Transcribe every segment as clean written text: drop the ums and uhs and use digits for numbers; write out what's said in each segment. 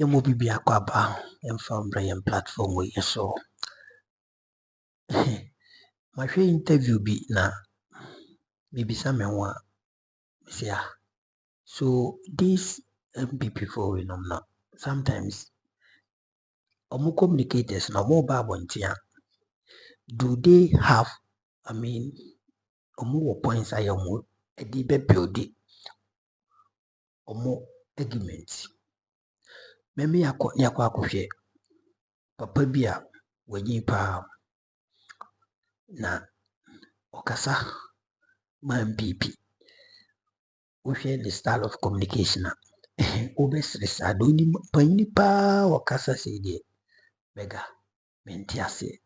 Yemo bibi akwaba yemfa platform we so. Mahwe interview bi na bibisa me ho a so these NPP for we nom na sometimes omo communicators na omo ba abontia do they have omo wo points aye omo edi be build omo argument meme yakwa akohwe papa bi a wanyi pa na okasa ma NPP wohwe the style of communication a obesresa do ni panyi pa okasa se de mega menti ase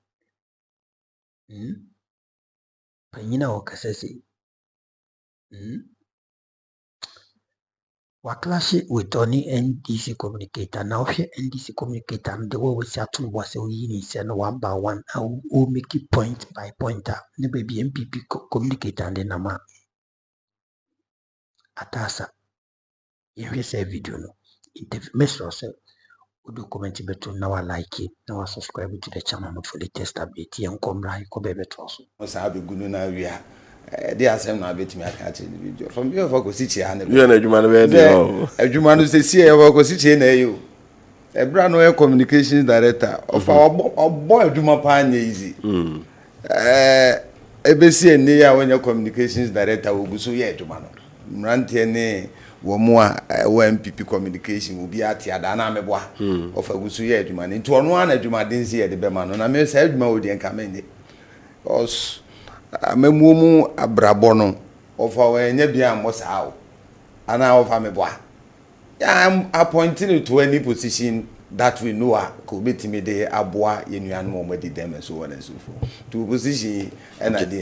panyina okasa se waklash with only NDC communicator now here NDC communicator and the way we say to was we say no one by one or make it point by point ne baby NPP communicator and nama atasa you say video no interview message so do comment beto na wa like it na wa subscribe to the channel for the latest update and come right ko be beto so o sa be gunu na wia dey asem na betimi aka che the video from here for go si che ha na you na adwuma no be dey o adwuma no se si e for go si che na eyo ebra no communications director of our boy adwuma pa anya easy ebesi eni ya wonya communications director oguso ye adwuma no mrante ne wo mo a wo NPP communication obi ati ada na meboa of aguso ye adwuma ne nti ono ana adwuma den si ye de be ma no na me sa adwuma odi enka menye os amemuomu abrabo no of our enya bia mosa ana of ameboa I'm appointing to any position that we know could be timide aboa yenuan mo medi dem so on and so forth to position and at the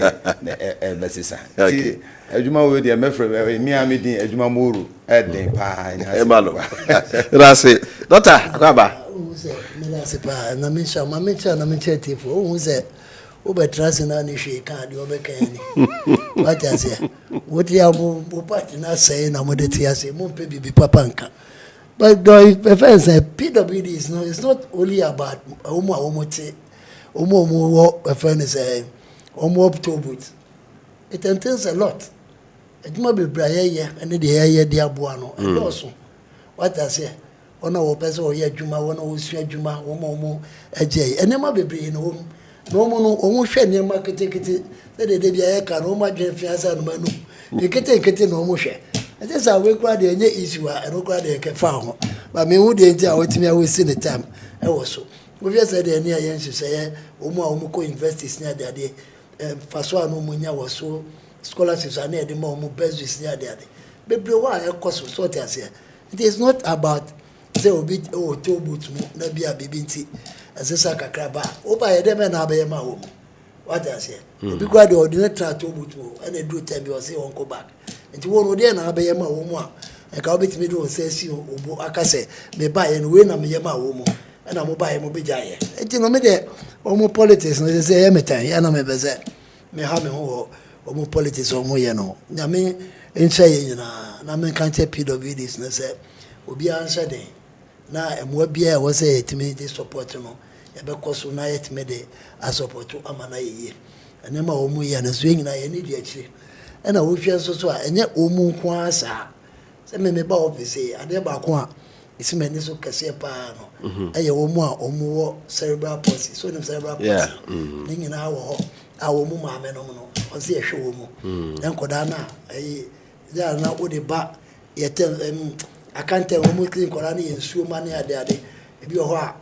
besisa okay adwuma we dey mefre mi amedin adwuma moru eden pa e malo rase doctor akwaba o se me la se pa na me cha tifo o se o be trase na ni hwe ka de o be kan ni what you say what you bo party na say na mo de tia say mo pe bibi papa nka but the first PWD is no, it's not only about omo what friend say omo up to boot. It entails a lot. It might be braye and the air dia buano and also what I say ona wo person o ye adwuma wona wo sua adwuma wo mo agye enema bebre no hom no mo no omo hwe enema ketekete se de bia ye ka no mo adwen fiasa no manu nkete no omo hwe just a we crowd dey issue a no crowd dey ke fa ho but me hu dey ntia wotimi a we see the time e wo so we just say dey ni ayen hye omo a omo ko universities ni ade ade faso anu mo nya wo so scholarships ani ade ma omo business ni ade ade bebre wa e koso so te ase it is not about say obi o to boot mu na bia bibi nti asesa kakra ba o ba ye dem na ba ye ma wo what I say obi kwa dey ordinate to boot mu and e do time bi o say won go back nti wo no dey na ba ye ma wo mu a e ka obetimi do say si obo akase me ba ye no we na me ye ma wo mu e na mo ba ye mo be jaye nti no me dey omo politics no say ye metan ya na me be say me ha me ho omo politics omo ye no na me nche ye nyina na me kan che PWDs no say obi answer den na emwa bia wo say etimi dey support no e be koso na etimi dey a support amana ye ene ma omo ye na so nyina ye ni di akire ena wo hwe so a enye omu nko asa se me ba office ade ba ko a isi mani so kase pa no eye omu a omu wo cerebral palsy so no cerebral palsy ni nyina wo ho a omu ma me no no o se hwe omu enkoda na ya na wo de ba ye tem akante omu clean kola ni ensuo ma ne ade ade ebi ho a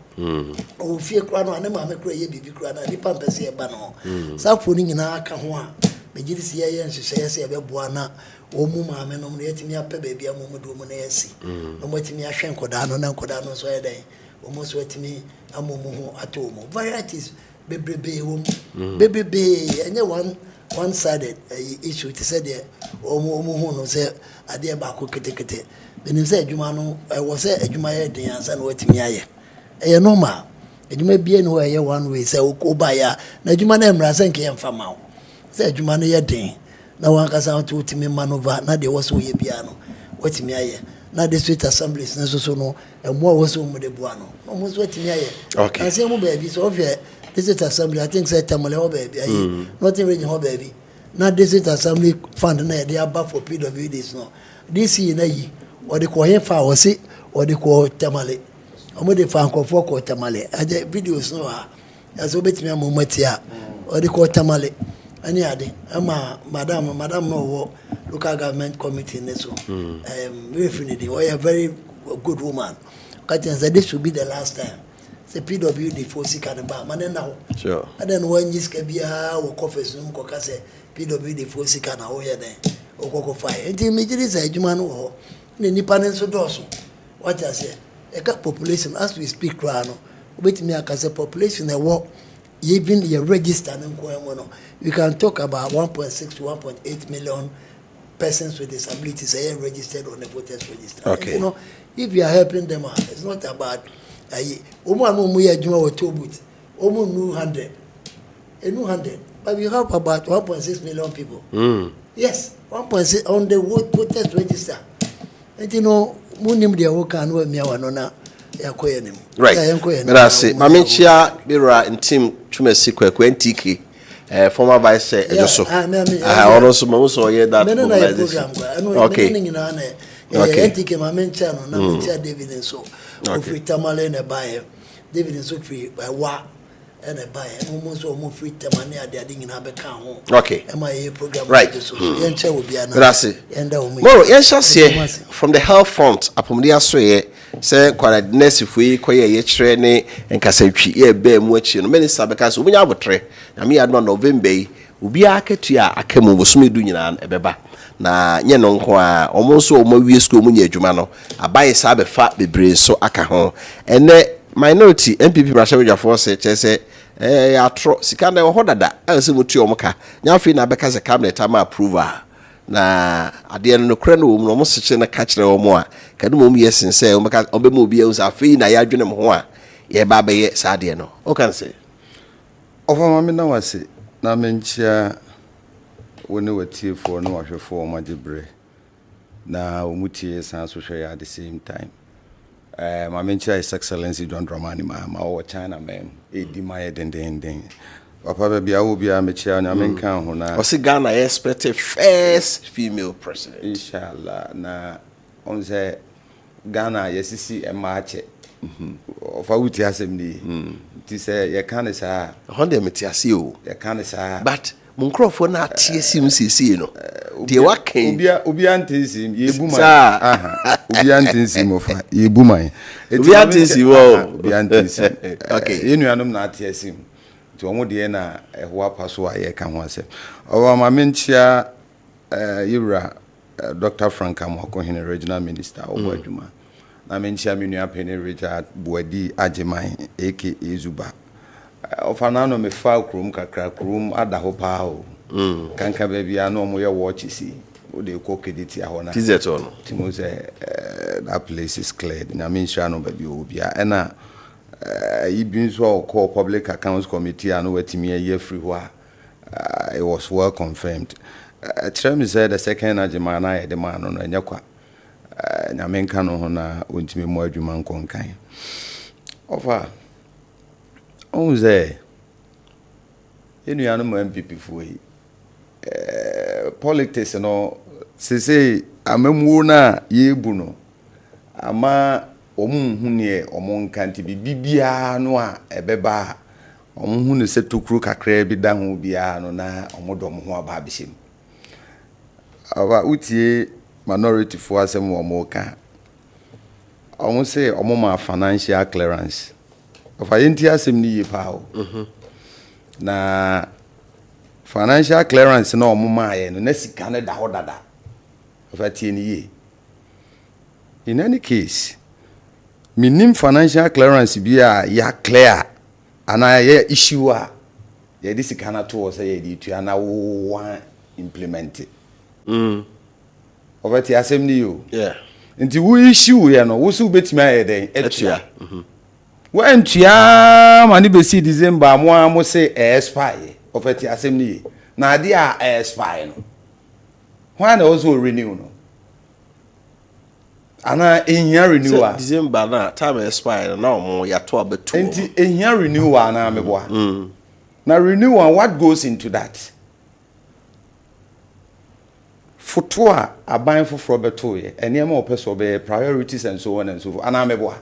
o fie kura no ane ma me kura ye bibi kura na nipa mpese e ba no safo ni nyina aka ho a megiri si ye nhyehyɛ sɛ ɛbɛboa na omu maame no no yɛtimi apɛ baabi a momu do mu na yɛsi no motimi ahwɛ nkodaa no na nkodaa no so yɛ dɛn omu so yɛtimi amomu ho ato omu varieties bebrebe wom bebrebe ɛnyɛ one sided issue te sɛ deɛ omu ho no sɛ adeɛ baako ketekete benim sɛ adwuma no ɛwɔ sɛ adwuma yɛ den ansa na watimi ayɛ ɛyɛ normal adwuma bie no ɛyɛ one way sɛ woba ya na adwuma no mmra sɛ nkɛ yɛmfa ma wo sɛ adwuma no yɛ den na wankasa wotimi manova na de wo so yɛ bia no watimi ayɛ na district assemblies na so no emo wo so mu de bua no mo so atimi aye okay na say mo baby so of district assembly I think say tamale ho baby aye nothing really ho baby na district assembly fund na dey aba for PWDs no this year na yi or the ko yen fa wo se or the ko tamale omo de fa nkofo ko tamale aje videos no ha as obetimi amomatia or the ko tamale ani ade ama madam no wo local government committee in this one. Definitely, a very good woman. This should be the last time. Say PWD for sick and bar. Man, now. Sure. And then when you can be a coffee, say PWD for sick and a way then. Or cocoa fire. And immediately say, Juman or the independence of Dawson. What I say, a population as we speak, Grano. Wait me, I can say population, a walk. Even the register, we can talk about 1.6 to 1.8 million persons with disabilities are registered on the voters register. Okay. And, if you are helping them out, it's not about almost 100, but we have about 1.6 million people. Yes, 1.6 on the voters register. And munim dia wo kan wa mia wano na yakoyenim. Right. Merci. Mamenchia Bira in team Chumesi Kwekwe NTK. Former vice Ejoso. Also Mamuso hear that mobilization. Okay. NTK Mamenchia no na Mamenchia David and so. Free tamale na buy. David and so free by wa and a buy almost almost free tamale they are ding in Abeka home. Okay. MIA program. Right. Yencha will be an Merci. Moro Yensha say from the health front Apomudia Soye say kwara nurse fui koye ye kire ne nkasatwi ye ba mu achi no minister beka so obunya abotre na me adno November yi obi aketua akemu bosome du nyina ebeba na nye no nko a omo so omo wie school mu nya adwuma no abaye sa befa bebre so aka ho ene minority NPP brasha force say atro sika na ho dada ase mutu omoka nya afi na beka se cabinet ama approval na ade no kra no mu no mo seche na ka kire wo mo a kadu mo yesin say o meka obemu obi e afi na ya dwene mo ho a ye ba be ye sa ade no o kan say ofa mama na wase na menchia woni watie for no wahwefo ma gibre na omutie san so hwe at the same time my menchia is excellency John Dramani ma o China man edi my den papa bia wo bia mechia nya menka ho na o si Ghana expected first female president inshallah na on say Ghana yesisi emache ofa wuti asem ni ti say ye kan sa ho de metiase o ye kan sa but munkrofo na atie sim sisi no de waken obi antinsim yebuman aha obi antinsim ofa yebuman obi antinsim obi antinsim okay yenuanom na atie sim ti omo de na ehwo apaso a ye ka ho asem owa ma menchia yura Dr. Frank Amwako hine regional minister obo adwuma na menchia menua Penny Richard Buadi Ajeman aka Zuba ofanano me fa krum kakra krum ada ho pa o kanka bia no mo ye watch si o de ko kediti ahona tizeto no timo say that place is cleared na me sha no bia obia na ibin so call public accounts committee and wetimi ye free ho it was well confirmed Trem said the second ajimana the man no nyakwa na menka no ho na ontimi mo adwuma nkonkan ofa on say enu mo MPP fuyi politics no say amemu na yebu no ama omunhu ne omonkanti bibia no a ebeba omunhu ne se tokuru kakra bi da ho bia no na omodom ho aba abihim aba utie minority for asem omoka omo say omo ma financial clearance of ayenti asem ni yepa o na financial clearance na omo ma ye no na sika ne da ho dada of atie ni ye in any case minim financial clearance bia ya clear ana ya issue a ye di sika na to say ye di tu ana wo implement of atie asem ni yo yeah nti wo issue ye no wo su betimi aye den etua when tia mani be see December mo say expire of atie asem ni na ade a expire no why na also renew no ana ehia renewal December na time expire na omo ya to abeto enti ehia renewal na meboa na renewal what goes into that foto a aban foforo beto ye enema opeso be priorities and so on and so forth ana meboa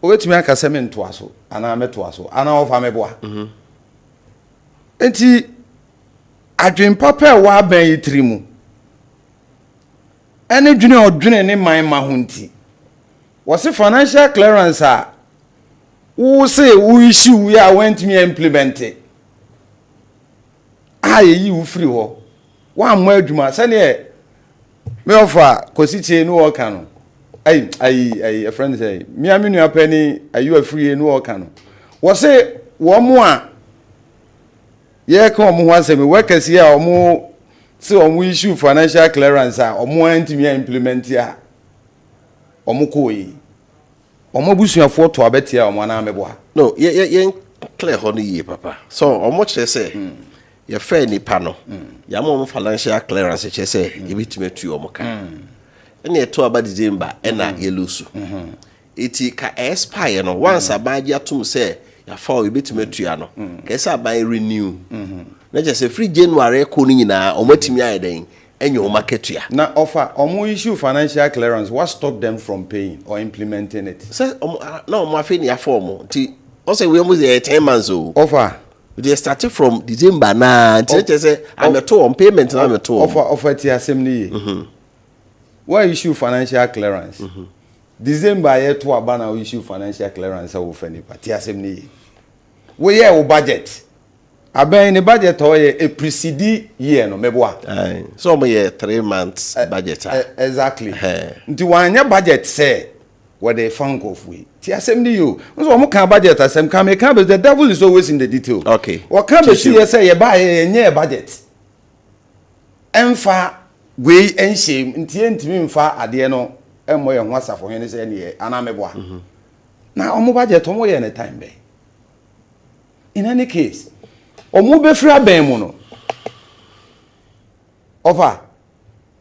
owetumi aka se me ntoa so ana metoa so ana ofa meboa enti adwen papa wa aban yitrimu ene dwene odwene ne man ma ho nti wose financial clearance a wo say wo issue ya went me implement yi wo free ho wa mo adwuma se ne me offer kositie no wo kan no a friend say me aminu apani ayu afree no wo kan no wo say wo mo a ye ka mo ho asem workers ya o mo se omo issue financial clearance a omo antimi implement ya omo koyi omo busuafo to abetia omo na meboa no ye clear ho no ye papa so omo kire say ye fair nipa no ya mo financial clearance kire say ye bitime tu omo kan ene eto aba December ena ye lusu iti ka expire no once abaji atum say ya fa ye bitime tu ya no ka say abai renew na just free January ko ni nyina omatimi ayeden enyo marketia na offer omo issue financial clearance what stop them from paying or implementing it say na omo afi ni aform ti o say we almost 10 months o offer they started from December na ti say ameto on payment na ameto offer ti asem ni why issue financial clearance December ye to aba na issue financial clearance wo fa ni ti asem ni we ye wo budget aben ni budget o ye a precede year no meboa so mo ye 3 months budget exactly nti wanya budget say what they funk of we ti asem ni yo so mo kan budget asem kan me kan the devil is always in the detail okay what can be see say ye ba ye nye budget emfa we enhyem nti entimi mfa ade no emmo ye ho asafo hene say ne ana meboa na omo budget omo ye ne time be in any case omo be free aban mu no offer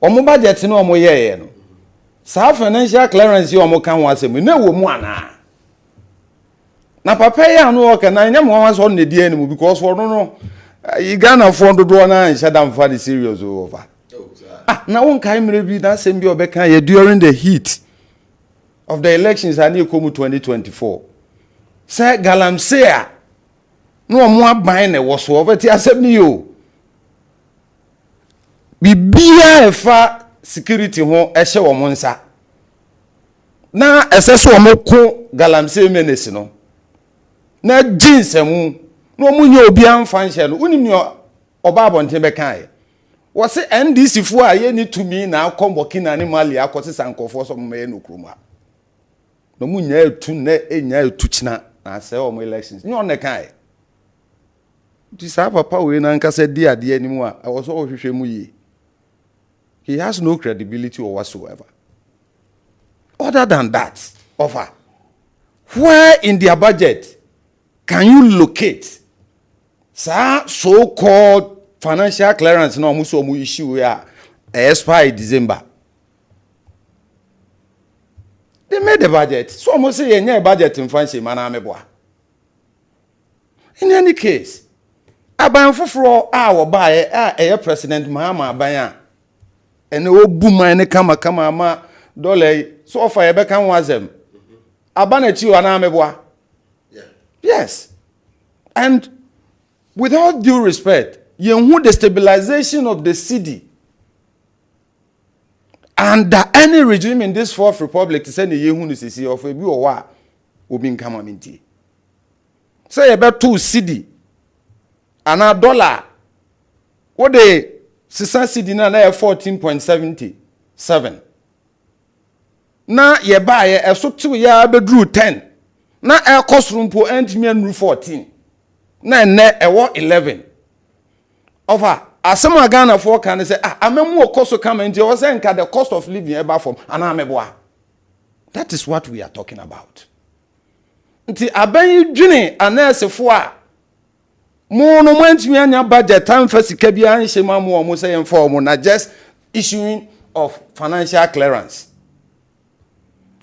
omo budget no omo ye no sa financial clearance omo kan ho asem na wo mu ana na papa ya no o kan na nyam ho so ne die ni because for no you Ghana for dodo na nshadam for the serious over na won kai mre bi na sem bi obeka ye during the heat of the elections ani ekomu 2024 say galamsey no omo aban na wo so obeti asem ni yo bibia efa security ho ehye wo monsa na eseso omo ko galamsey menace no na jinsemu no omo nya obi amfa nhye no unim ni oba abonte be kan wo se NDC fu a ye ni tumi na akombokina ni mali akosi sankofo so mo ye no kroma no mu nya etu na enya etu china na se omo elections ni on ne kan ti sa papa we na nkasa di ade animu a wo so ohwehwe mu yi he has no credibility or whatsoever other than that offer where in their budget can you locate so called financial clearance no mu so mu issue ya expire December they made the budget so mo say yenye budget mfanshi mana ameboa in any case aban foforo a wo baaye a president Mahama aban a ene obu man ne kama ma dollar so offer ye be kan wazem aban achi wa na ameboa yes and with all due respect who the stabilization of the city under any regime in this fourth republic to send yehu no sisi of ebi o wa obi nkama minti say you bet 2 cedi and $1 what the sisan cedi na 14.77 na ye ba ye eso tu ya bedru 10 na e cost room po entimi anu 14 na ne ewo 11 over asema Ghana for can say amemu okoso come nti o say nka the cost of living eba from ana meboa that is what we are talking about nti aban dwene anasefo a mo no mantimi anya budget time fasika bia nhema mo say emfa mo na just issuing of financial clearance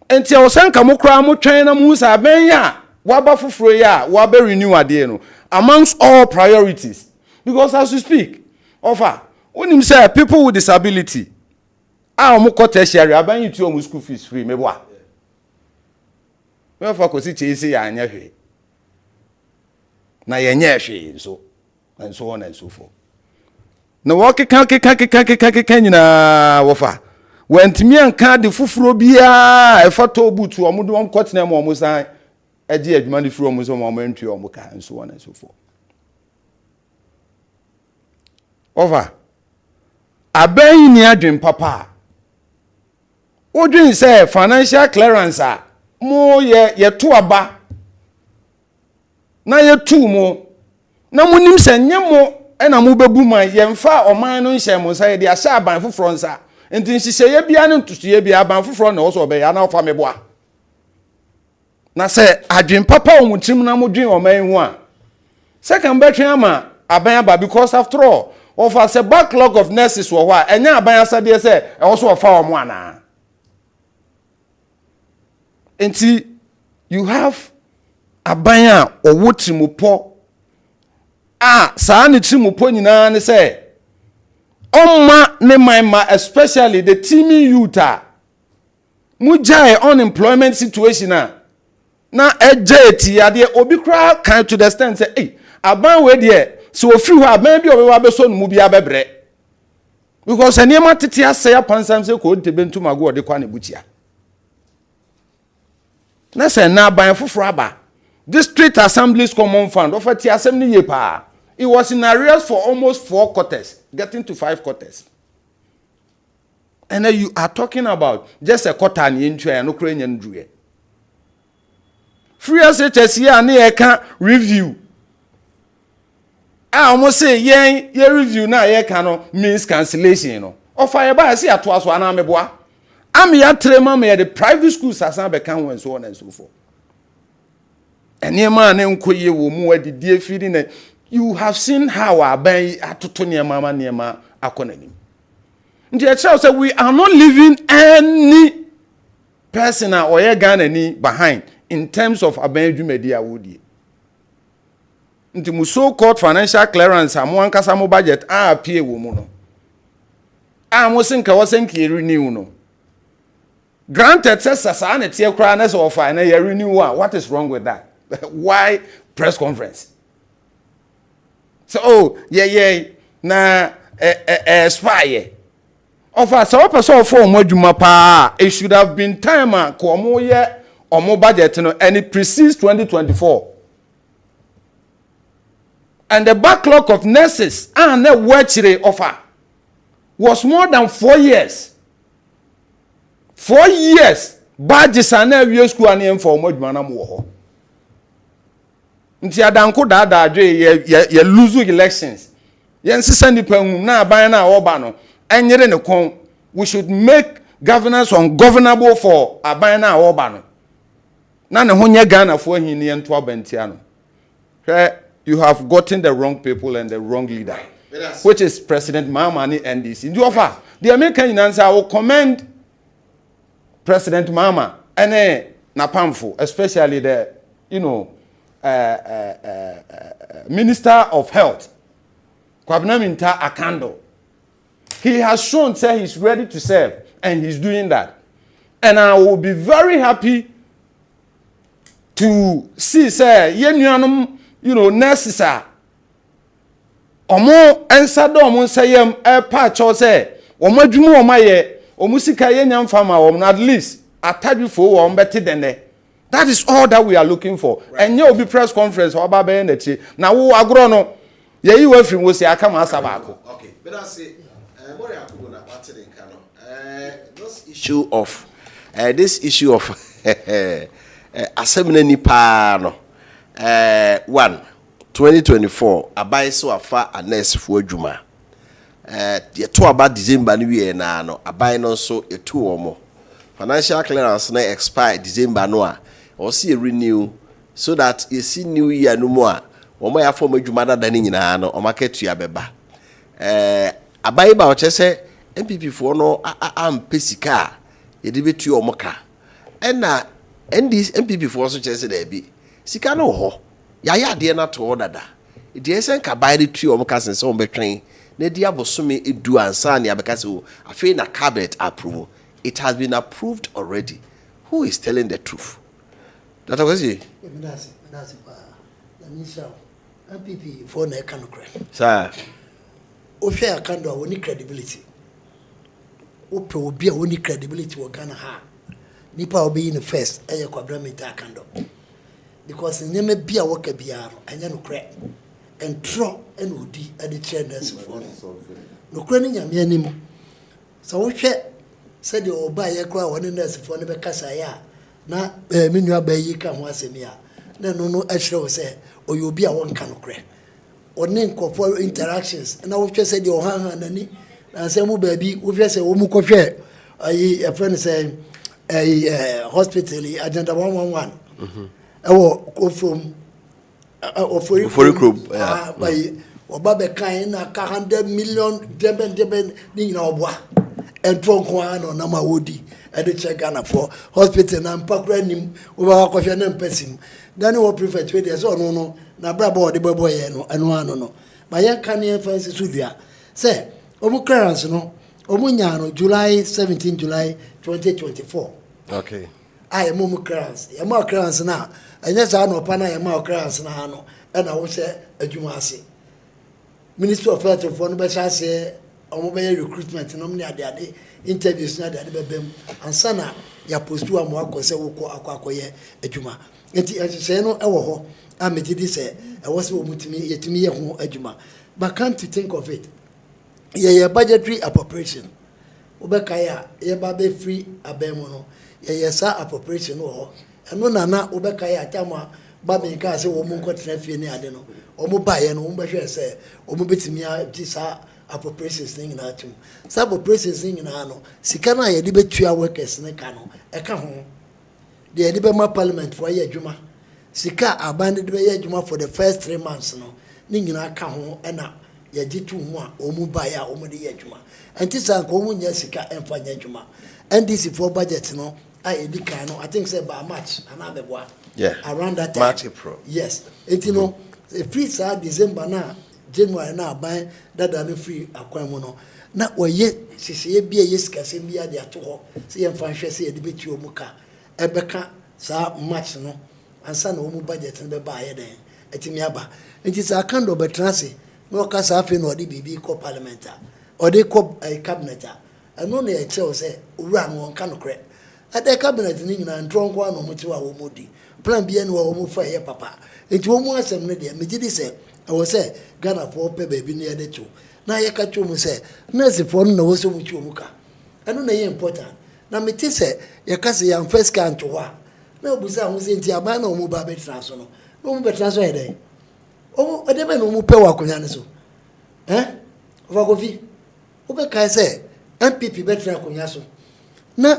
enti o sanka mo kra mo twen na mu sa ben ya waba fufuro ya waba renew ade no amongst all priorities because as we speak offer onim say people with disability mo ko tertiary aban yi tu o school fees free mebo a me offer ko si chese ya anya hwe na ye nye hwe so and so on and so forth na wo keka nyina wofa wantimi anka de fufuro bia e fato butu o mudo on kotena mo san eje adwuma de furo mo so mo antwi o mo ka and so on and so forth over aban ni adwen papa odwen say financial clearance a mo ye to aba na ye tu mo na munim se nyemo ena mo bebu man ye mfa oman no nhye mo say de ahya aban foforo nsa enti nhye bia ne ntusuye bia aban foforo na wo so be ya na ofa meboa na se adwen papa o mutrim na mo dwen oman hu a second betwe ama aban aba because after all of us a backlog of nurses wo wa enya aban asade se e wo so ofa omo ana enti you have aban a owo trimopo saa ne trimopo nyina ne se omma ne manma especially the teeming youth mujai unemployment situation na ejeti ade obi kra kan to the extent say aban we de so ofiri ho aban bi obewa be so no mu bi abebre because eniema tete asaya pansam se ko ntebentum ago ode kwa ne butia na se na aban foforo aba district assemblies common fund ofati asem ni ye pa it was in arrears for almost 4 quarters getting to 5 quarters and then you are talking about just a quarter and entry no kra nya ndruye free SHS here na ye can review almost say ye review na ye can no means cancellation no offer ye ba say ato aso ana meboa am ya trema me the private schools asan be kan when so on and so forth eniema na nkoye wo mu adidie firi na you have seen how aban atoto niema akonanim nti e tell say we are not leaving any person or ye Ghana ni behind in terms of aban adwumadi awodie nti mu so called financial clearance amo ankasa mo budget pie wo mu no mo senka wo senka renew no granted says sasa na tie kra na so offer na ye renew what is wrong with that why press conference so na expire offer so person for mo adwuma pa it should have been time ko mo ye omo budget no and it precedes 2024 and the backlog of nurses and the workchire offer was more than 4 years 4 years badges and every school and for mo adwuma na mo ho nti adanko dada adwe ye lose elections yen sisa nipa hu na aban na oba no enyere ne kon we should make governance ungovernable for aban na oba no na ne ho nye Ghana fo hin ne nto abantia no you have gotten the wrong people and the wrong leader which is President Mahama and NDC nti offer the American answer I will commend President Mahama and na pamfo especially the Minister of Health, Kwabena Minta Akando. He has shown say he's ready to serve and he's doing that. And I will be very happy to see say nurses are omo ensado omo sayem patch or say omo adwumu omaye omo sika ye nyam fama omo at least atadwufo wo better than there. That is all that we are looking for. Right. And you will be press conference or about energy. Now who agro no ye you will from say come asabako. Okay. But I say this issue of assembly nipa no 2024 abai so afa anes for adwuma ye to about December ni we na no abai no so etu omo financial clearance na expire December no a or see renew so that you see new year no more o ma ya form adwuma dada ni nyina no o market ya beba abai ba o che se NPP fo no am pesika ye de betu o moka ɛna NPP for so kyerɛ sɛ daabi sika no ho ya ade na to dada di esen ka buy the tree o mka sense o betwen na di abosome edu ansa na abeka se o afei na cabinet approve. It has been approved already. Who is telling the truth? Dr. Kwesi? That's pa. Na nisha NPP for na kan kra. Sir. O hwe akando a woni credibility. O pe obi a woni credibility wo Ghana ha. Nipa obi in first eye kwabra meta akando. Because nyeme bia waka bia no anya no kra. And tro and odi at the chairness for no cranning yam anim. So we said the oba ye cry one nurse for the Becassa ya. Na minua bay ye come once a year. No actually say, or you'll be a one can of crack. Or name for interactions. And I will just say the Ohana and any and say, baby, we just say, Omuko share. A friend saying a hospital agenda 111. Oh, go from. For group by Obabe kind na 100 million deben ni na obwa entro kwa no na mawodi e de check Ghana for hospital na mpakura nim wo ba kwhwe na mpasim dan wo prefect we dey so no na brabo wo de bebo ye no anu no ma yan kan ye fancy sudua say omu clearance no omu nya no July 17 July 2024 okay I am clearance. You more clearance now. And yes, I know Pana, you more clearance now. And I will say a Jumasi. Minister of Health of one Besha say, mobile recruitment, nominate the interviews, not the baby, and Sana, ya post to a more say, Aquacoye, a Juma. And the say no, I made it say, I was moving to me, yet to me, a Juma. But can't you think of it? Ye budgetary appropriation. Ubekaya, ye babe free a bemono. Yesa appropriation ho eno nana obeka ya atama ba me ka se wo mu nkotra fie ne ade no omo baye no mo behwe se omo betimi a disa appropriations thing na atum sa appropriations thing na no sika na ye de betua workers ne ka no e ka ho de ye de be ma parliament for ye adwuma sika aban de be ye adwuma for the first 3 months no ne nyina ka ho e na ye gitu ho a omo baye a omo de ye adwuma antisa ko omo nya sika emfa nya adwuma NDC for budget no I think say by March and around that time. March, April. Yes. You know, free December now, January now buy that are free aquamono. Now we yet see be a yes casimia de atoho. See and fancy say a debate you muka. Ebeka sa March no and son omu budget and the buyer then. Etimiaba. It is a kind of a transi. No casa or the BB co parliamenta or they co a cabinet. And only a tell say run one can of credit. At the cabinet in England and drunk one or mutua or moody. Plan bien or move for here, papa. It won't want some lady. Mijidi say, I was say, Ghana for baby near the two. Now you catch you say, Nancy for no so much you muka. I don't know important. Now me say, your cousin young first can to wa. No, Busa was in Tiabano or Mubabe Transono. No more translate. Oh, I never know Mupewa Kunyanaso. Eh? Vagovi. Ubeka say, NPP better Kunyaso. Na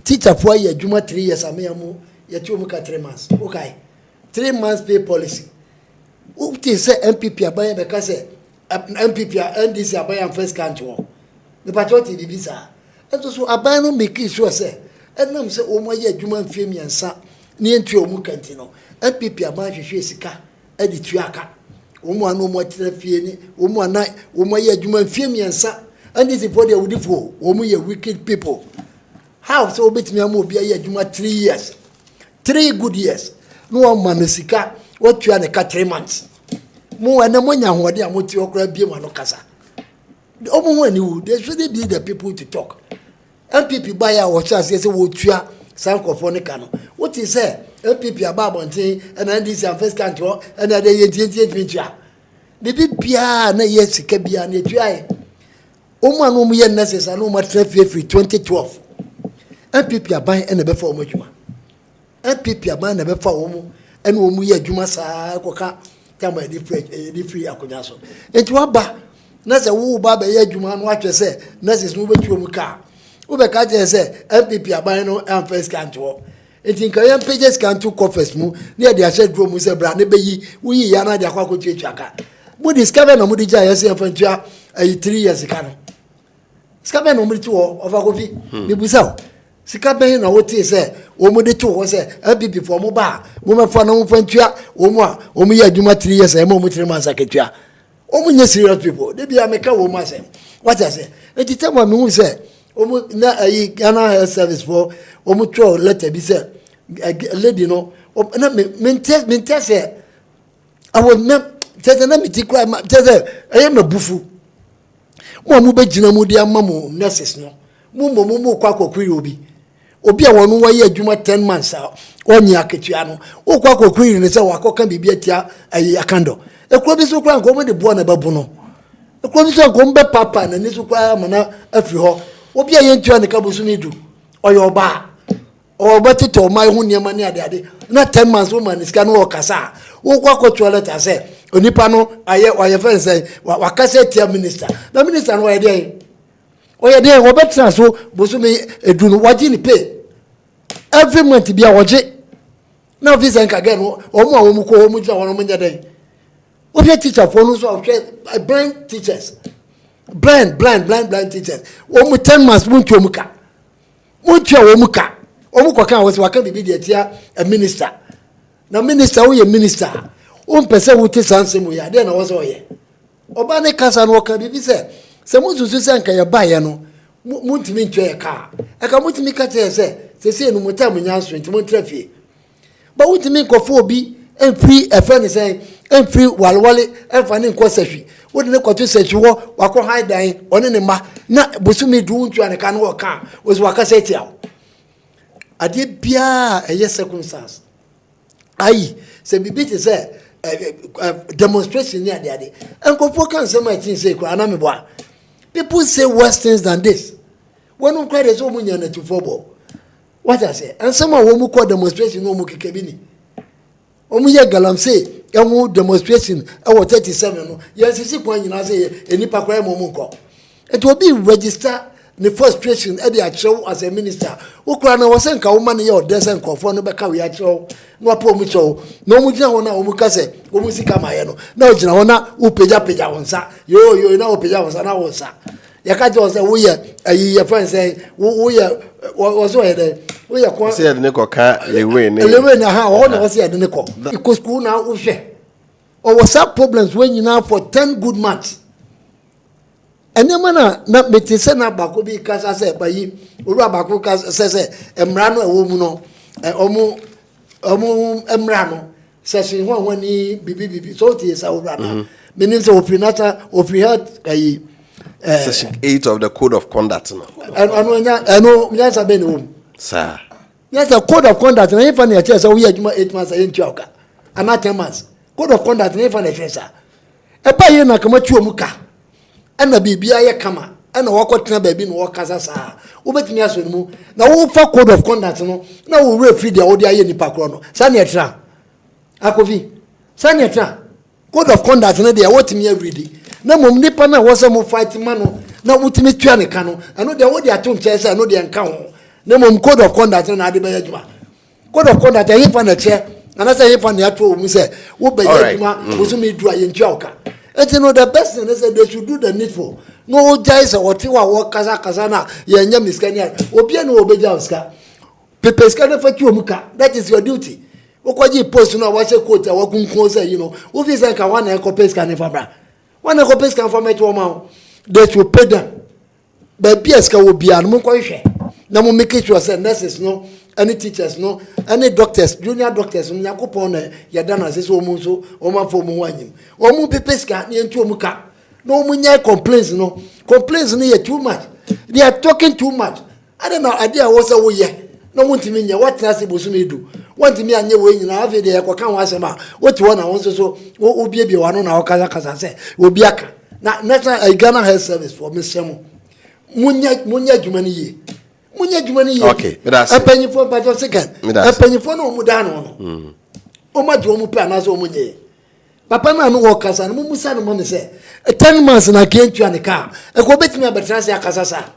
teacher for ye juma 3 years ameamu ye tuomuka 3 months okay 3 months pay policy uti say NPP abaye beka say NPP NDC abaye first country the patriot dibisa ento so abaye no make sure say enam say omo ye juma mfie miensa ne entu omuka ntino NPP abaye hwehwe sika edi tuaka omo anu omo tira fie ni omo ana omo ye juma mfie miensa NDC for the wudifo omo ye wicked people. How so bet me am obi aye adwuma 3 years 3 good years no one manisika what you are 3 months mo ene mo nya hode amoti okra biem ano kasa omo ho ani wu they should be the people to talk NPP buy our chance say wo tua sankofo ne ka no what is say NPP ababonten and NDC and first country and they ye tua bibi bia na ye sika bia na tua omo anu mo ye necessary no mo free 2012 NPP aban ene be fa omo adwuma NPP aban na be fa omo ene omo ye adwuma saa koka tama di free akonya so enti waba na se wo ba be ye adwuma no atwe se na se no betu omo ka wo be ka je se NPP aban no am first country enti nka yam pages can to confess mu na de ahye dro mu se bra na be yi wo yi ya na de akwa twetwa ka mo discover na mo di ja yesi afantua 3 years ka no discover na mo di to of akofi me busa sika bɛn na wote sɛ wɔn de to hɔ sɛ NPP for mo ba mo mɛfa na mo fa ntua wɔn yɛ adwuma 3 years ɛma wɔn 3 months aketua wɔn nyɛ serious people de bia meka wɔn asɛm what I say eti tell me who say wɔn na ayi Ghana Health Service for wɔn twɛ letter bi sɛ lady no na mente sɛ awo na tete na miti kra tete ɛyɛ na bufu mo be gina mo de ama mo nurses no mo kwa kokuri obi a wono wa ye adwuma 10 months a onyi aketua no wo kwa kokuri ne sɛ wakoka bibia tia ayi akando ekuro bi so kra nko mo de bo na babu no ekuro bi so nko mbe papa na ni so kra mana afiri ho obi a ye ntua ne kabusu ni du oyo oba tito mai hu niam ne ade na 10 months wo man sika no wo kasa wo kwa ko toilet ase onipa no aye fen say wakasa tia minister na minister no wa de wo betra so bosu me edu no waji ni pay every month bia woje na office en kage no omo ko omo jia wono nya den obi teacher for no so blind teachers blind teachers omo 10 months mun tuo muka omu kwa kan wose waka bibi de tia a minister na minister wo ye minister o mpese wo te sanse mu ya de na wose oye oba ne kasa no ka bibi se mu susu se nka ye ba ye no mu ntimi ntwe ka e ka mu ntimi ka te se no mutam nyanso ntimi trafie ba wo ntimi nkofo obi enfri efani se enfri walwale enfani nkosahwi wo de ne kwato sahwi wo wakọ haidan one ne ma na bosumi du ntwa ne ka no ka wo so wakasa tia ade bia eye circumstance ayi se bibiti se demonstration ni ade enkofo kan se ma tin say kwa na me boa people say worse things than this when on credit so munya na tufobo what I say and some wo mu ko demonstration no mu keke bi ni o mu ye galamse enwo demonstration e wo 37 no ye sisi kwa nyina say enipa kwa mo mu nko it will be register the frustration e dey achew as a minister ukura na wose nka wo man ye odese nkofo no beka we achew no apo mu chew no mu gina wona wo mu kase wo mu sika maye no na ogina wona upeja wonsa yo na upeja wonsa na wonsa yaka je wonsa wo ye ayi ye fan say wo ye wo so ye de wo ye ko say de ko ka lewe na ha wo na wo say de ne ko iko school na wo hwe o was problems when you now for 10 good months. Enyama na metise na bako bi kasa se bayi oru abako kasa se emra no ewo mu no omu emra no session ho ni bibi so tie sa oru na meaning se ofri health ayi section 8 of the code of conduct no nya sa be no sir yes the code of conduct na ifa na che say we adwuma 8 months ayi ntuaka ama 10 months code of conduct na ifa na tresa e bayi na kama tuo mu ka ana bibia ye kama ana wakotena baabi no wakasa saa wobetimi aso ni mu na wo fa code of conduct no na wo referee dia wo dia ye nipa kro no sa ne etra akovi sa ne etra code of conduct no dia wotimi read na mom nipa na wo se mo fight man no na wotimi tua ne ka no ano dia wo dia to nche se ano dia nka ho na mom code of conduct no na ade be adwuma code of conduct ye fa na che ana se ye fa na ato mu se wo be ye adwuma wo so me du aye ntua oka. And you know the best thing is that they should do the needful. No guys or what you are kaza na ye nya miskania. Obi no obeja oska. Pepe skana fa kiwo muka. That is your duty. Okwaji post na wa se quote wa kunkun say you know. Ofi say ka wan e copy scan fa bra. Wan e copy scan for met woman. They should pay them. But BS will be an monko hwe. Na mo make sure say nurses no, any teachers no, any doctors, junior doctors no yakopon ya dana say so mu so o ma fo mu wanyim. O mu pepeska ne ntu mu ka. No mu nya complaints no. Complaints no ye too much. They are talking too much. I don't know idea what say wo ye. No wontimi nya what na say bosu me do. Wontimi anye wo nyina ave de yakoka ho asema. What won na won so obi ebie wano na okasa say obi aka. Na national Ghana Health Service for Mr. Munya jumani ye. Okay, that's a penny for by second. A penny for no mudano. O ma do mu pa na so munye. Papa na no workers and musa no money say. 10 months na ke ntua ne ka. E ko betimi abetrase akasasa.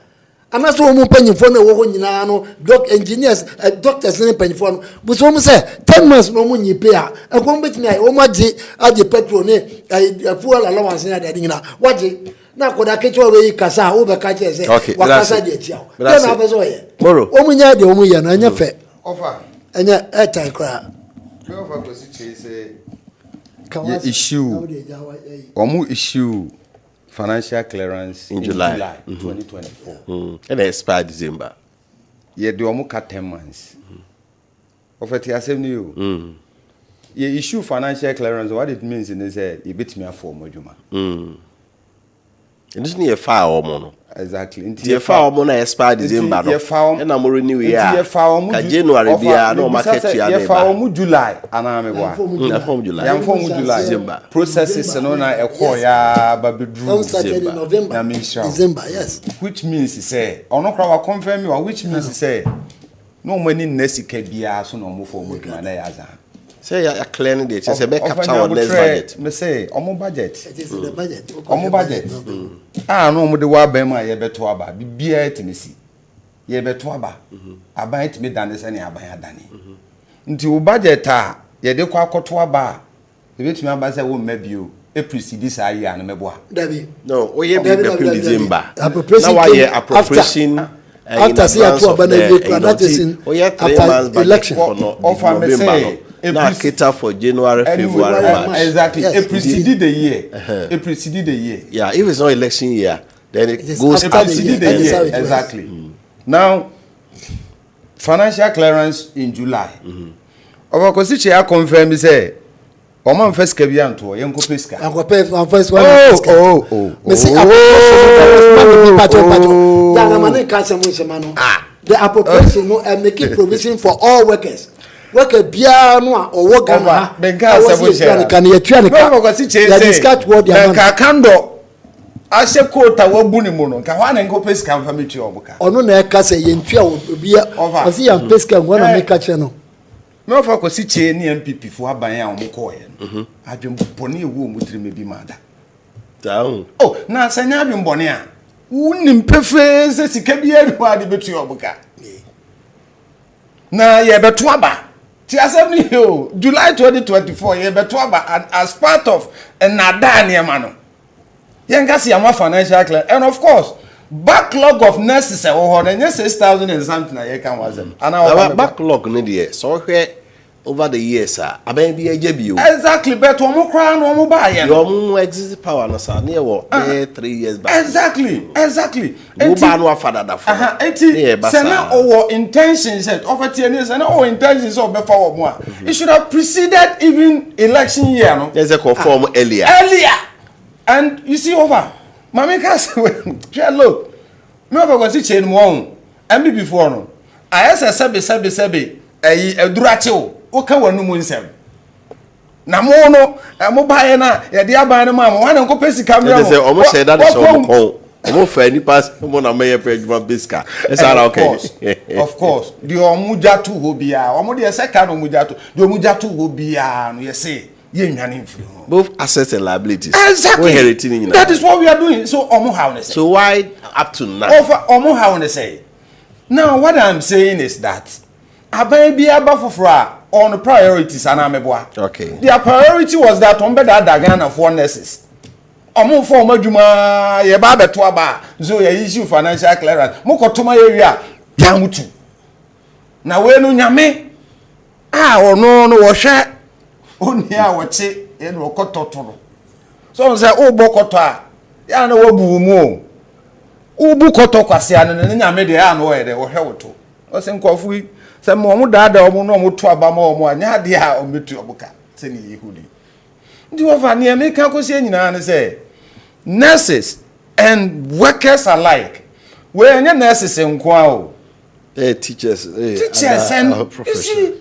Ana so mu penny for no wo nyina no engineers doctors ne penny for no. Bu so mu say 10 months no munyi pay a. E ko betimi ai o ma age petrol ne fuel allowance na de nyina. Waje na koda kecho we kasa wo be ka che say wakasa de tia o na be so ye Moro omunya de omuye no anya fe offer anya etai kra me offer ko si che say issue financial clearance in July 2024 and expire December ye de omo ka 10 months offer ti asem ni o ye issue financial clearance what it means is say you bit me afọ moduma and this near file omo exactly nti ye file omo na expire December no na mo renew ya ka January bia na o market ya ye file omo July ana me boa na form July ya form July December processes no na ekọ ya ba bedru December yes which means say ono kra wa confirm me which means say no money nesika bia so na omo for moduma na ya za say ya clearing date say be capture our next budget me say omo budget it is the budget omo budget no omo de wa ban ma ye beto aba bibia etimisi ye beto aba aban etimi dane se ne aban adane nti wo budget a ye de kwa akoto aba e betimi aba se wo mabio e precede sa year no meboa dabi no o ye be December now why ye appropriation after see at aba na ye that is in after election offer me say now cater for January, February, March. Exactly. Yes. It preceded the year. It preceded the year. Yeah, if it's not election year, then it goes after the year. Exactly. Now, financial clearance in July. Our constitution I confirm say, Oman first cabian to Yanko Pesca. First one. The appropriation no and making provision for all workers. Work a piano or work on can you try to discuss what they are candle. I said, quote, I will bunimono, Kawan and go Pesca and family to Oboka. Or no, I can say, will be over. I see a Pesca when I make a channel. No, for Cossi Eii NPP for Bayan Mokoyan. I don't pony a womb with me be mother. Down. Oh, now Sanabim Bonia. Wouldn't prefer says he can be anybody but you Oboka. Now, ye betwaba. July 2024, ye betwaba as part of a Nadania mano. Yangasi ama financial clear, and of course, backlog of nurses or 6,000 and something. I can was them. And our backlog near so here over the years, I may be a JBU. Exactly, but one more crown, one more buy. Your exist power, no, near what 3 years back. Exactly. No father that Sana or intentions of a 10 years and all intentions of before more. It should have preceded even election year. No, there's a conform earlier. And you see over. Mammy Castle, look. Never was it chain one. And me before no. I asked a sabi a duracho. Oka wanu mu nsem na mo no mo bae na ye de aban no ma mo wan nko pesi camera mo say almost say that is all ko omo fa ni pass mo na me pe adwuma biska is that okay of course the omuja to ho bia omo de second omuja to the omuja to ho bia no ye say ye nwane mfiri both assets and liabilities exactly that is what we are doing so omo how they say so why up to now omo how they say now what I'm saying is that aban bia ba foforo on the priorities anameboa. Okay. Their priority was that on better Ghana for nurses. Omo for madwuma ye ba beto aba so ye issue financial clearance. Mo kotoma area damutu. Na we no nyame ono no wo hwe oni a wo che ye no kototoro. So say o bokoto a ya na wabu mu o. Ubu koto kwase an ne nyame de ya no we de wo hwe woto. O se nkofu se mo dada omo no mo to aba ma omo anya de a ometu obuka se ni yehudi ndi over ne America ko se nyina ne say nurses and workers alike we anya nurses nko a o teachers and you see,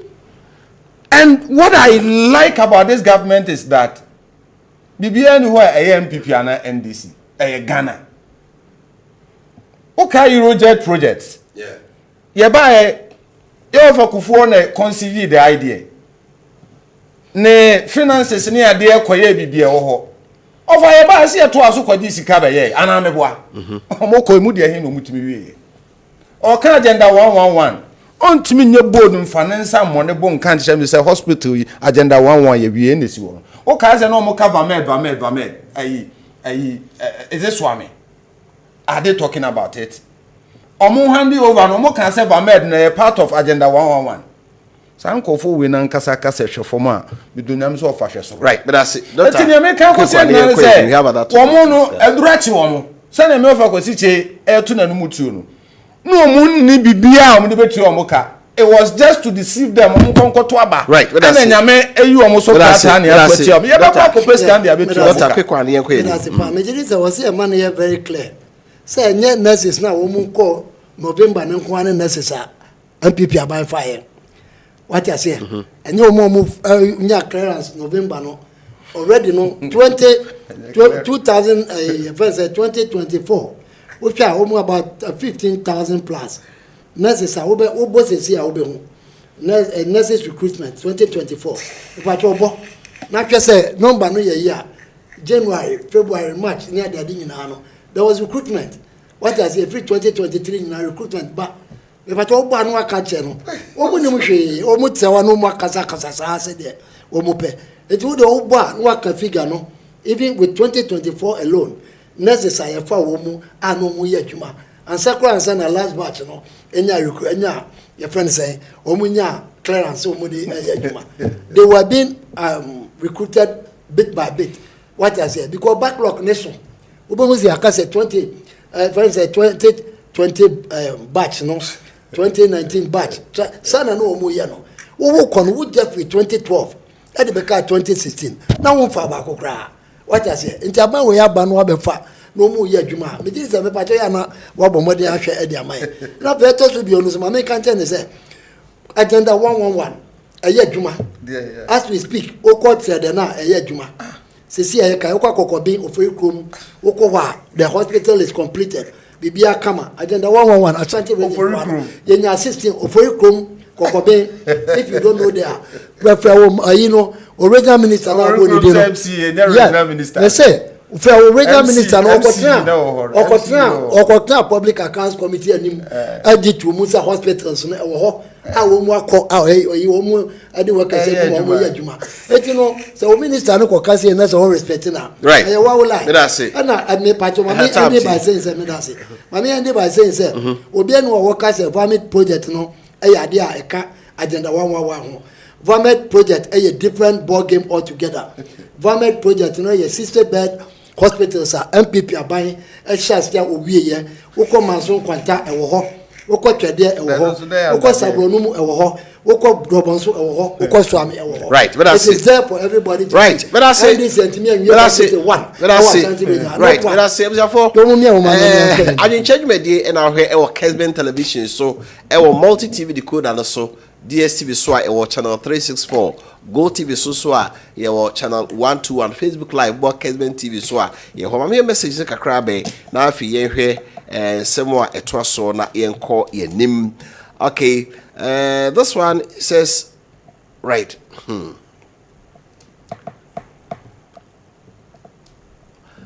and what I like about this government is that bibia ni ho Eii NPP ana NDC Ghana okay Eurojet projects ye buy you for kufuo na conceive the idea ne finances ne ade ekoye bibie wo ho over ye ba se to aso kwadi sika be ye ana meboa omoko mu de hin no mutimi wie o ka agenda 111 ontimi nye board mfanensa money bo nka nche say hospital agenda 111 ye wie ne si wo o ka se no mo cover med ayi is this Swami? Are they talking about it? Omo handi over no mo can say Vamed na part of agenda 111. Sankofo we nan kasa hwefom a bidunyam so ofahwe so. Right, but that's it. Doctor. Eti me kan ko say na say womo no edurachi womo. Say na me ofa ko siche etu na no mutuo no. No omo ni bibia omo de betu omo ka. It was just to deceive them. Right, but that's it. Doctor, quick one, was a man here very clear. Say, nurses now, woman call November and one nurses are NPP are by fire. What I say, and no more move near clearance November no already no 2024, which are almost about 15,000 plus. Nurses are over, bosses here, nurses recruitment 2024. If I told you, not just say number no year, January, February, March, near the ding in Hano, there was recruitment. What I say, free 2023 in recruitment, but if I told you, no catch no, Omunimushi, Omutsawa no more Kazakasa said there, Omope. It would all bar no figure no, even with 2024 alone, nurses are for Omu, and no Muyajuma. And Sakura and Sana last batch, no, enya your friend say, Omunya clearance, they were being recruited bit by bit. What I said, because backlog nation, Ubamuzi Akase 2020 batch, no, 2019 batch, Sana no Omuyano, who Jeffrey 2012, Edibeka 2016, now one for Bakokra. What I said, in Japan we have Banwa Befa. No more year Juma. Me this me pato na wabo mode ahwe e dia mai. Na beto so bi onu so me kan tell say agenda 111 e year Juma. As we speak, o court said na e year Juma. Se si e kai o kwa kokobin ofori krom o ko wa the hospital is completed. Bibia kama agenda 111 Ashanti region. Yenya assisting ofori krom kokobin if you don't know there. You know original minister na go ni dey no. Yeah, minister. They say if our regional minister no Okotra public accounts committee anim add to Musa hospitals no e ho a wo mu akọ wo mu ade work say wo mu yadwuma eti no so minister no koka say na so respect na e wa wo lie na me pacho mami ende by saying me da say mami ende by saying obi enu wo ka say vomit project no e ya de a e ka agenda 111 ho vomit project a different ball game altogether. Vomit project no a sister bed hospitals are NPP are buying a chance there will be here. Oko Manson Quanta and Woho, Oko Tradia and Woho, Oko Sabronumu and Woho, Oko Robonso and Woho, Oko Swami and Woho. Right, but it is there for everybody to right, but I say this sentiment, you are saying one. But I say right, but I say therefore I didn't change my day and our hair our Kesben television so our multi TV decoder and also DSTV so our channel 364 Go TV so your channel 121 Facebook Live bo Kesben TV so your home message kakra be na afi ye hwe semwa etwa so na yenko yenim. Okay, this one says right.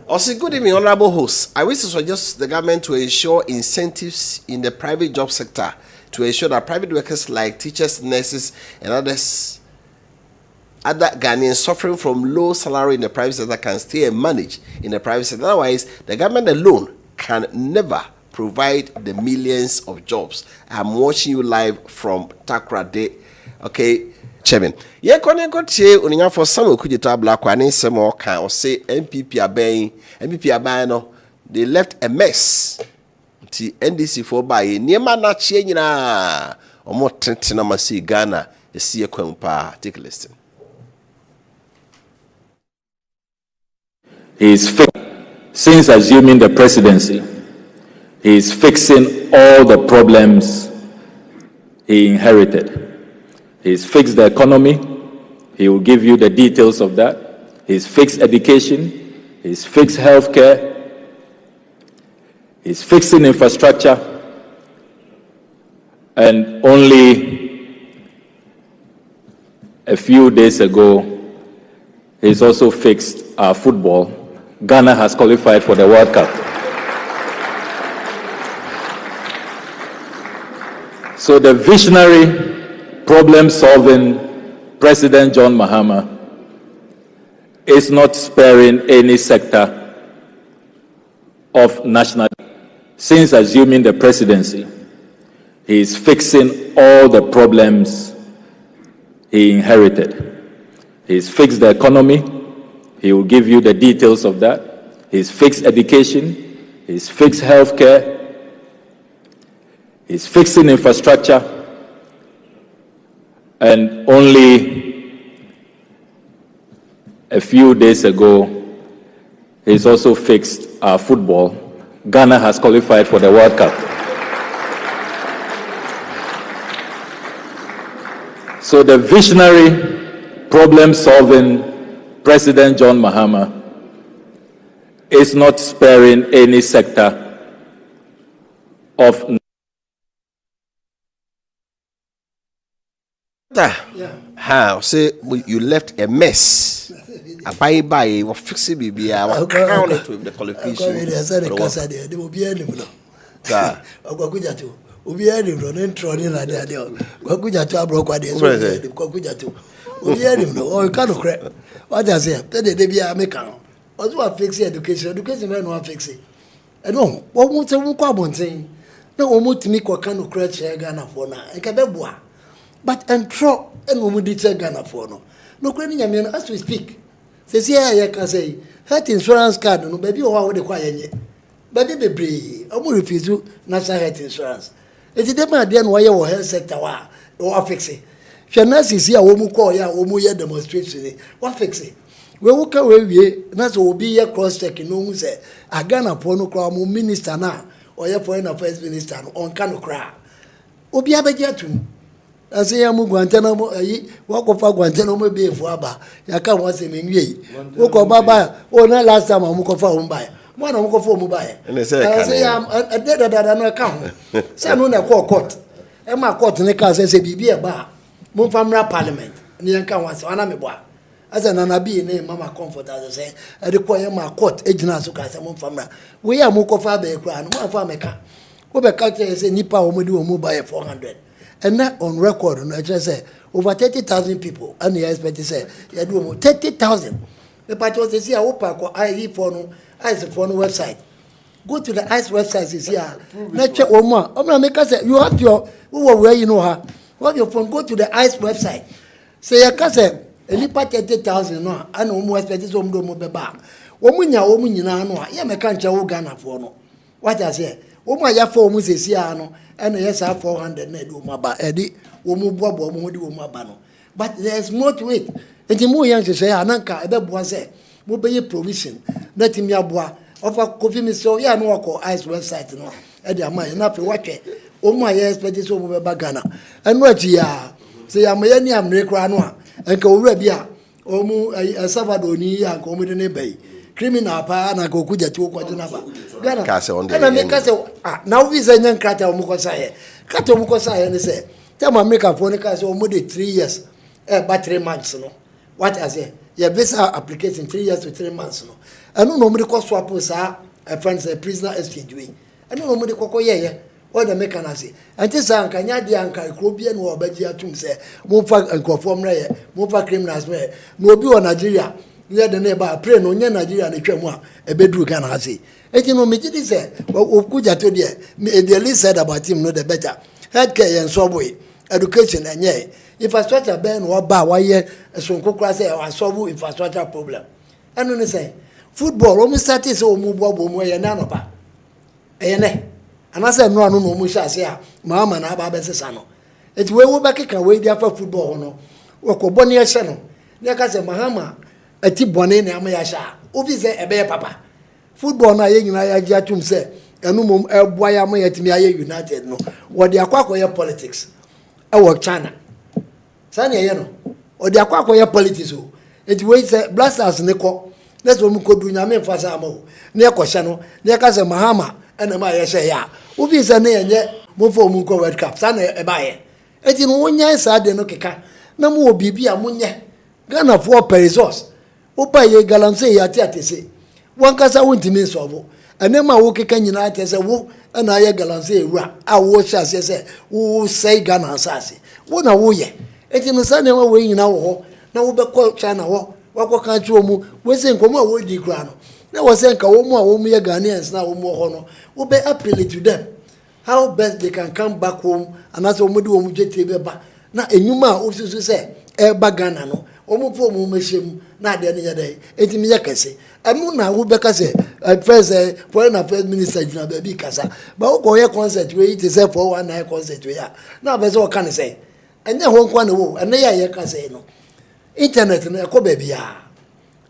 Also, good evening, honorable hosts. I wish to suggest the government to ensure incentives in the private job sector to ensure that private workers like teachers, nurses, and other Ghanaians suffering from low salary in the private sector can stay and manage in the private sector. Otherwise, the government alone can never provide the millions of jobs. I'm watching you live from Takrade. Okay, Chairman. Yeah, got here for some could you black one in some more kind or say NPP are no, they left a mess. The NDC for by near man changing or more tentinamasi Ghana, a see a quampa, take a listen. He is since assuming the presidency, he is fixing all the problems he inherited. He's fixed the economy. He will give you the details of that. He's fixed education. He's fixed healthcare. He's fixing infrastructure. And only a few days ago, he's also fixed our football. Ghana has qualified for the World Cup. So the visionary, problem-solving President John Mahama is not sparing any sector of national. Since assuming the presidency, he is fixing all the problems he inherited. He's fixed the economy. He will give you the details of that. He's fixed education. He's fixed healthcare. He's fixing infrastructure. And only a few days ago, he's also fixed our football. Ghana has qualified for the World Cup. So the visionary, problem-solving President John Mahama is not sparing any sector of. How say you left a mess? A bye or fix it, baby. I will count it with the qualification. They will be any Ubi any from entry in like that. Wakuja to a broker, Wakuja Ubi any or kind of crap. What does it? They be a mechanic. What's what fix education? Education men want fix it. And no, what won't say carbon saying? No, almost me what kind of crutch Ghana for now. I can be but and throw and we did Ghana for no. No credit, I mean, as we speak. Says, yeah, I can say, health insurance card, no baby, or how would the quiet. Baby, baby, I will refuse you national health insurance. It's the man then why your health sector or fix it. Shanas is here, Omu call ya, Omu ya demonstration. What fix it? We walk away, that's will be a cross checking. No, say, I Ghana for no crowd, minister now, or your foreign affairs minister on Kano crowd. Obi abejetum. I say, I'm Guantanamo, walk of Guantanamo Bay for Abba. I can't want him in ye. Walk of Baba, oh, not last time I'm going for buy. One I'm going for buy. And I say, I'm a dead that I don't account. Say, I'm on a court. And my court in the car says, be a bar. Mumfamra Parliament. Near Kawas, Anamibwa. As an Anabi name, Mamma Comfort, as I say, I require my court agent as to cast a Mumfamra. We are Mukofa Bay Crown, one farmaker. Over culture say Nipa will do a mobile 400. And not on record, and I just say over 30,000 people, and the expert say, you do 30,000. The party was here, Opa, Eii website. Go to the ICE website, is here. Let's check one more. I'm going to make us say, you have your, where you know her. What your phone, go to the ICE website. Say, I can say, a little 30,000, no, I know more expect is home do more back. Woman, ya woman, you know, yeah, me can't tell Ghana for no. What I say, woman, ya for Moses, yeah, and yes, I 400 net umaba edi womubobo omudi umabano. But there's more to it. Enti mo yan say ananka ebeboa say mo beye provision na timi aboa offer coffee me so ya no wako ICE website no e dey am na fe watwe omo aye expect so mo be bagana enu achi ya say am ya ni amre kra no a enka owura bia omu Salvador ni ya nka omu de ne bai criminal pa na ko kuja ti ko na ba Ghana na me ka say now visa nyan krata omu ko say krata omu ko say ni say tell America for ni ka say omu de 3 years but 3 months no what I say your visa application 3 years to 3 months no anu no omu de ko swap sa a friend say prisoner exchange we anu no omu de kokko ye what the make na say anti say anka nya de anka ikro bia no obaji atum say mo fa nkofo mra ye mo fa criminals me no obi o Nigeria yeah, the neighbor pray no Nigeria na twam a ebeduru Ghana ase eti no meji di say okuja to there the least said about him no the better healthcare and subway education enye infrastructure ben wo ba wa ye sonko kra say wa solve infrastructure problem enu ni say football o mi start say o mu bo mo ye na no ba ne anase no anu no mu sha say a mama na ba be sesa no eti we wo ba keka we dia fa football no wo ko boni e hye no ne ka say Mahama ati bone na am ya sha obi say ebe papa football na ye nyina ya gi atum say enu mom eboa ya ma yatimi aye United no wo de akwakoye politics e wo China sani ye no wo de akwakoye politics o eti we say blasters ne ko na so mu kodu nyame mfasa ama o ne ekoshe no ne ka say Mahama ena ma ye she ya obi say na ye mo fo mu ko World Cup sani e ba ye eti no wonya sa de no keka na mo obi bia mo nye Ghana for per resource opa ye galamse ya tiatese wankasa wontimi nsovo enema wo keka nyina atese wo na ye galamse ewura a wo hyase se wo sei Ghana asase wo na wo ye eti no sane wa we nyina wo ho na wo be ko China wo wakọ kan tuo mu we se nkomo a wo di kura no na was saying ka womu a womu ye Ghanaians na womu ho no wo be appeal to them how best they can come back home and as womu di womu jeti be ba na enyuma a osusu say e ba Ghana no womu fo womu mehiem na de ne yede etimi ye kese emu na wo be ka say first foreign affairs minister juna be bi kasa ba wo go ye concert we it say for one night concert we ya na be say o kan say enye ho nkwa ne wo ene ye ka say no internet na ko be bia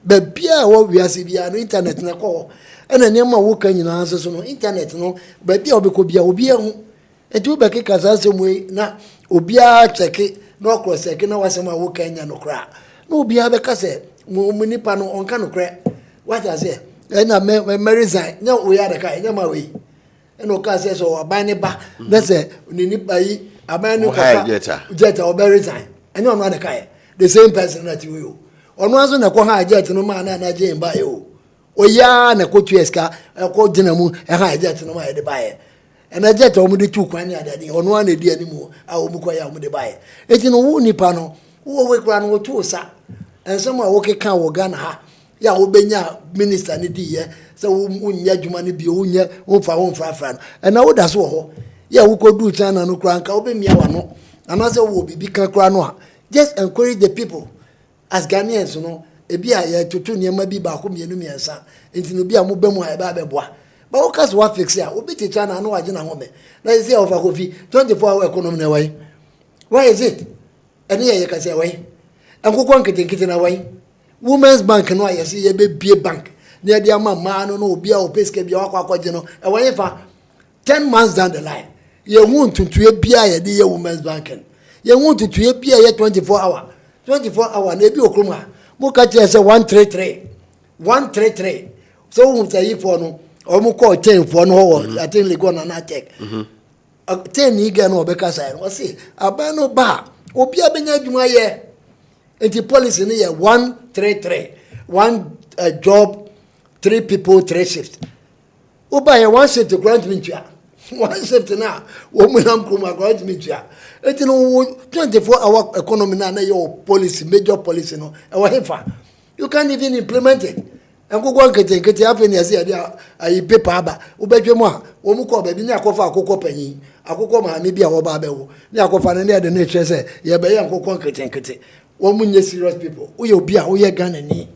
babia wo wiase bia no internet na ko ena nema wo kan nyina so no internet no babia obeko bia obi ehu etu be ke kasa asemu na obia cheke no cross cheke na wasema wo kan nya no kra na obia be kase mo nipa no onka no kra what I say ena me resign nya o ya de kai nya ma we ena o ka say so aban ne ba na say ni nipa yi aban ne ko jeta o be resign enya ono de kai the same person that you ono aso na ko ha jet no ma na je mba ye o ya na ko tueska ko gina mu ha jet no ma ye de bae na jet o mu de tu kwan ya de ono na di animu a o mu ko ya o mu de bae eti no wo nipa no wo we kra no wo tu sa ensemo a wo ke kan wo Ghana ha ya wo benya minister ni di ye se wo nya djuma ni bi wo nya wo fa fra na wo da so ho ya wo ko du China no kra nka wo be mia wa no ana se wo bibi kan kra no a just encourage the people as Ghanaians no ebi a ye tutu niema bi ba ko mienu miensa enti no bi a mo ba mu ha ba be boa ba wo kas wa fix ya obi te China no waje na home na is of Kofi 24-hour economy na why is it ene ye ka say why ankokon nkete na why women's bank no aye say ye be bie bank na dia ma no obi a opeske bia akwaje no e why fa 10 months down the line ye hu ntuntu e bia ye de ye women's bank ye hu ntuntu e bia ye 24 hour na ebi okroma mo ka che say 133 so hu say for no o mo call 10 for no ho I think le go na check 10 ni ga no be ka say o say abano ba obi abenya adwuma ye enti policy ni ye 133 one job 3 people 3 shifts oba ye one shift grant me tua one shift na wo mo nam kroma grant me tua enti no 24-hour economy na your policy major policy no e wa hefa you can't even implement it engogo nkete afi na yase ya ayi paper aba obedwe mu a wo mu ko ba bi ni akofa akokọ panyin akokọ ma me bi a wo ba bewo ni akofa na de na tire se ye be ye akokọ nkete wo mu nye serious people wo ye obi a wo ye Ghana ni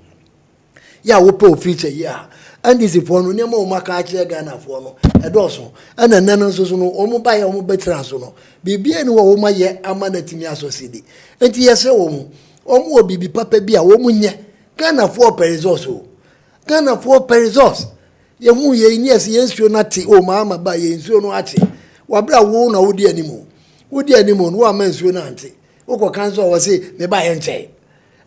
ya wo pe future ya and this for no nema o maka akire Ghana for no edoso ana nana nso so no o mu ba ye o mu betra so no bibia ni wo ma ye ama na timi asosidi enti yese wo mu o mu obibi papa bi a wo mu nye Ghana for perizos o Ghana for perizos ye hu ye ni ese yensuo na te o ma ba ye nsuo no ate wabra wo na wodi animu no wa mansuo na ante wo kanso wo se me ba ye nche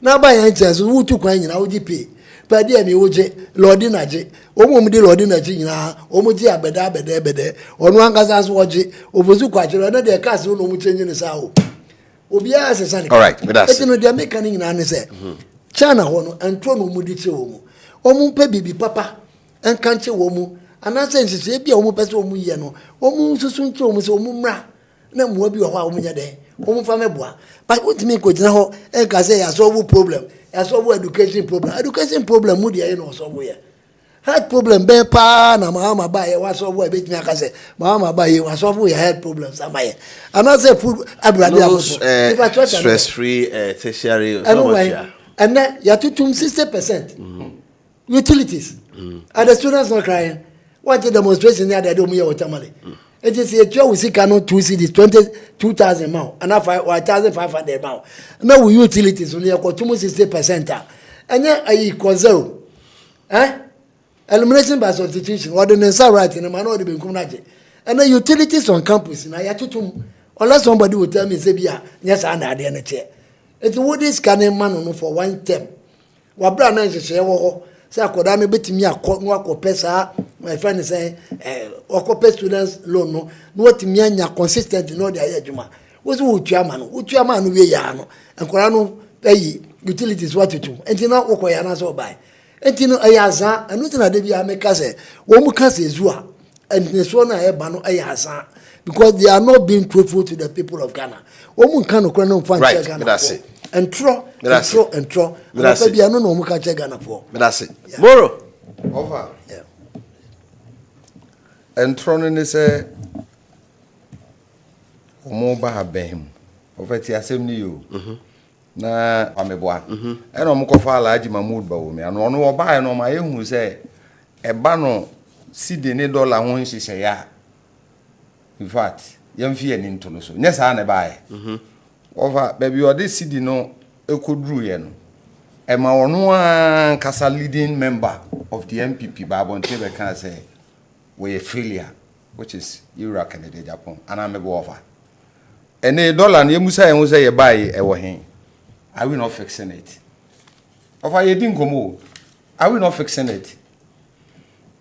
na ba ye nche so wo tu kwan nyina wo gi pe pa dia mi wo je lodi na je o mu di lodi na je nyina o mu ji abeda onu angaza so wo je obozu kwa jero na de cast no mu chenye ne sa o obi a se sa ne all right, with us no dia make ani nyina ne se China ho no antro no mu di che wo mu o mu pe bibi papa enka nche wo mu anase nsese bia o mu pese o mu ye no o mu susu nche o mu se o mu mra na mu abi wo ha o mu nya de o mu fa meboa but what me ko jina ho enka say ya solve problem ya solve education problem mu dia ye no solve ye health problem be pa na mama ba ye wa solve e betimi aka say mama ba ye wa solve ye health problems amaye anase food abrade abuso stress free tertiary and then ya tutum 60% utilities and the students not crying what the demonstration there they do me watermelon it is a job we see cannot 2 cities 22,000 mount and 1,500 mount now we utilities only got 60% and then I equal zero elimination by substitution ordinance right in the man already been coming and then utilities on campus now ya tutum unless somebody will tell me say bia yes and I dey na chair it would this can man no for one term wabra na nhye wo ho say akoda no betimi akọ pesa my friend say okope students loan no watimi anya consistent no dey adwuma wo so wotua ma no wie ya no akoda no ayi utilities what to do entina okoya na so buy entino ayaza anu tina de bia make say wo mu ka say zua entine na e ba no ayaza because they are not being truthful to the people of Ghana wo mu kan no kra no fan Ghana and tro. Bia no mu ka che Ghana for Medase Moro Over. Yeah. And Tronin is a mobile bam. Over the assembly you. Na ameboa. And on Mokofa large Mahmoud Bawumi. And on no buy no my own who say a bano see the $1 when she say ya. In fact, young fear into no so. Yes, I buy. Over baby or this city no ekudru ye no. Ema ono kasa leading member of the NPP Babon Tebe can say we a failure, which is Iraq and the Japan, and I'm a over. And a dollar and you say you buy a wahin. I will not fixing it. Of I didn't go more. I will not fixing it.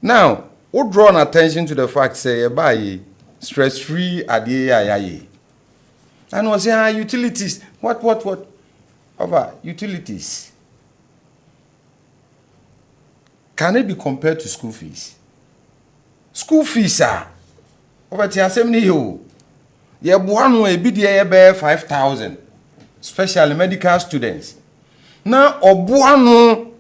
Now, what drawn attention to the fact say you buy stress free at the AI. And was utilities. What? Over utilities. Can it be compared to school fees? School fees are over the assembly. You have one way BDA 5,000, especially medical students. Now, Obuano,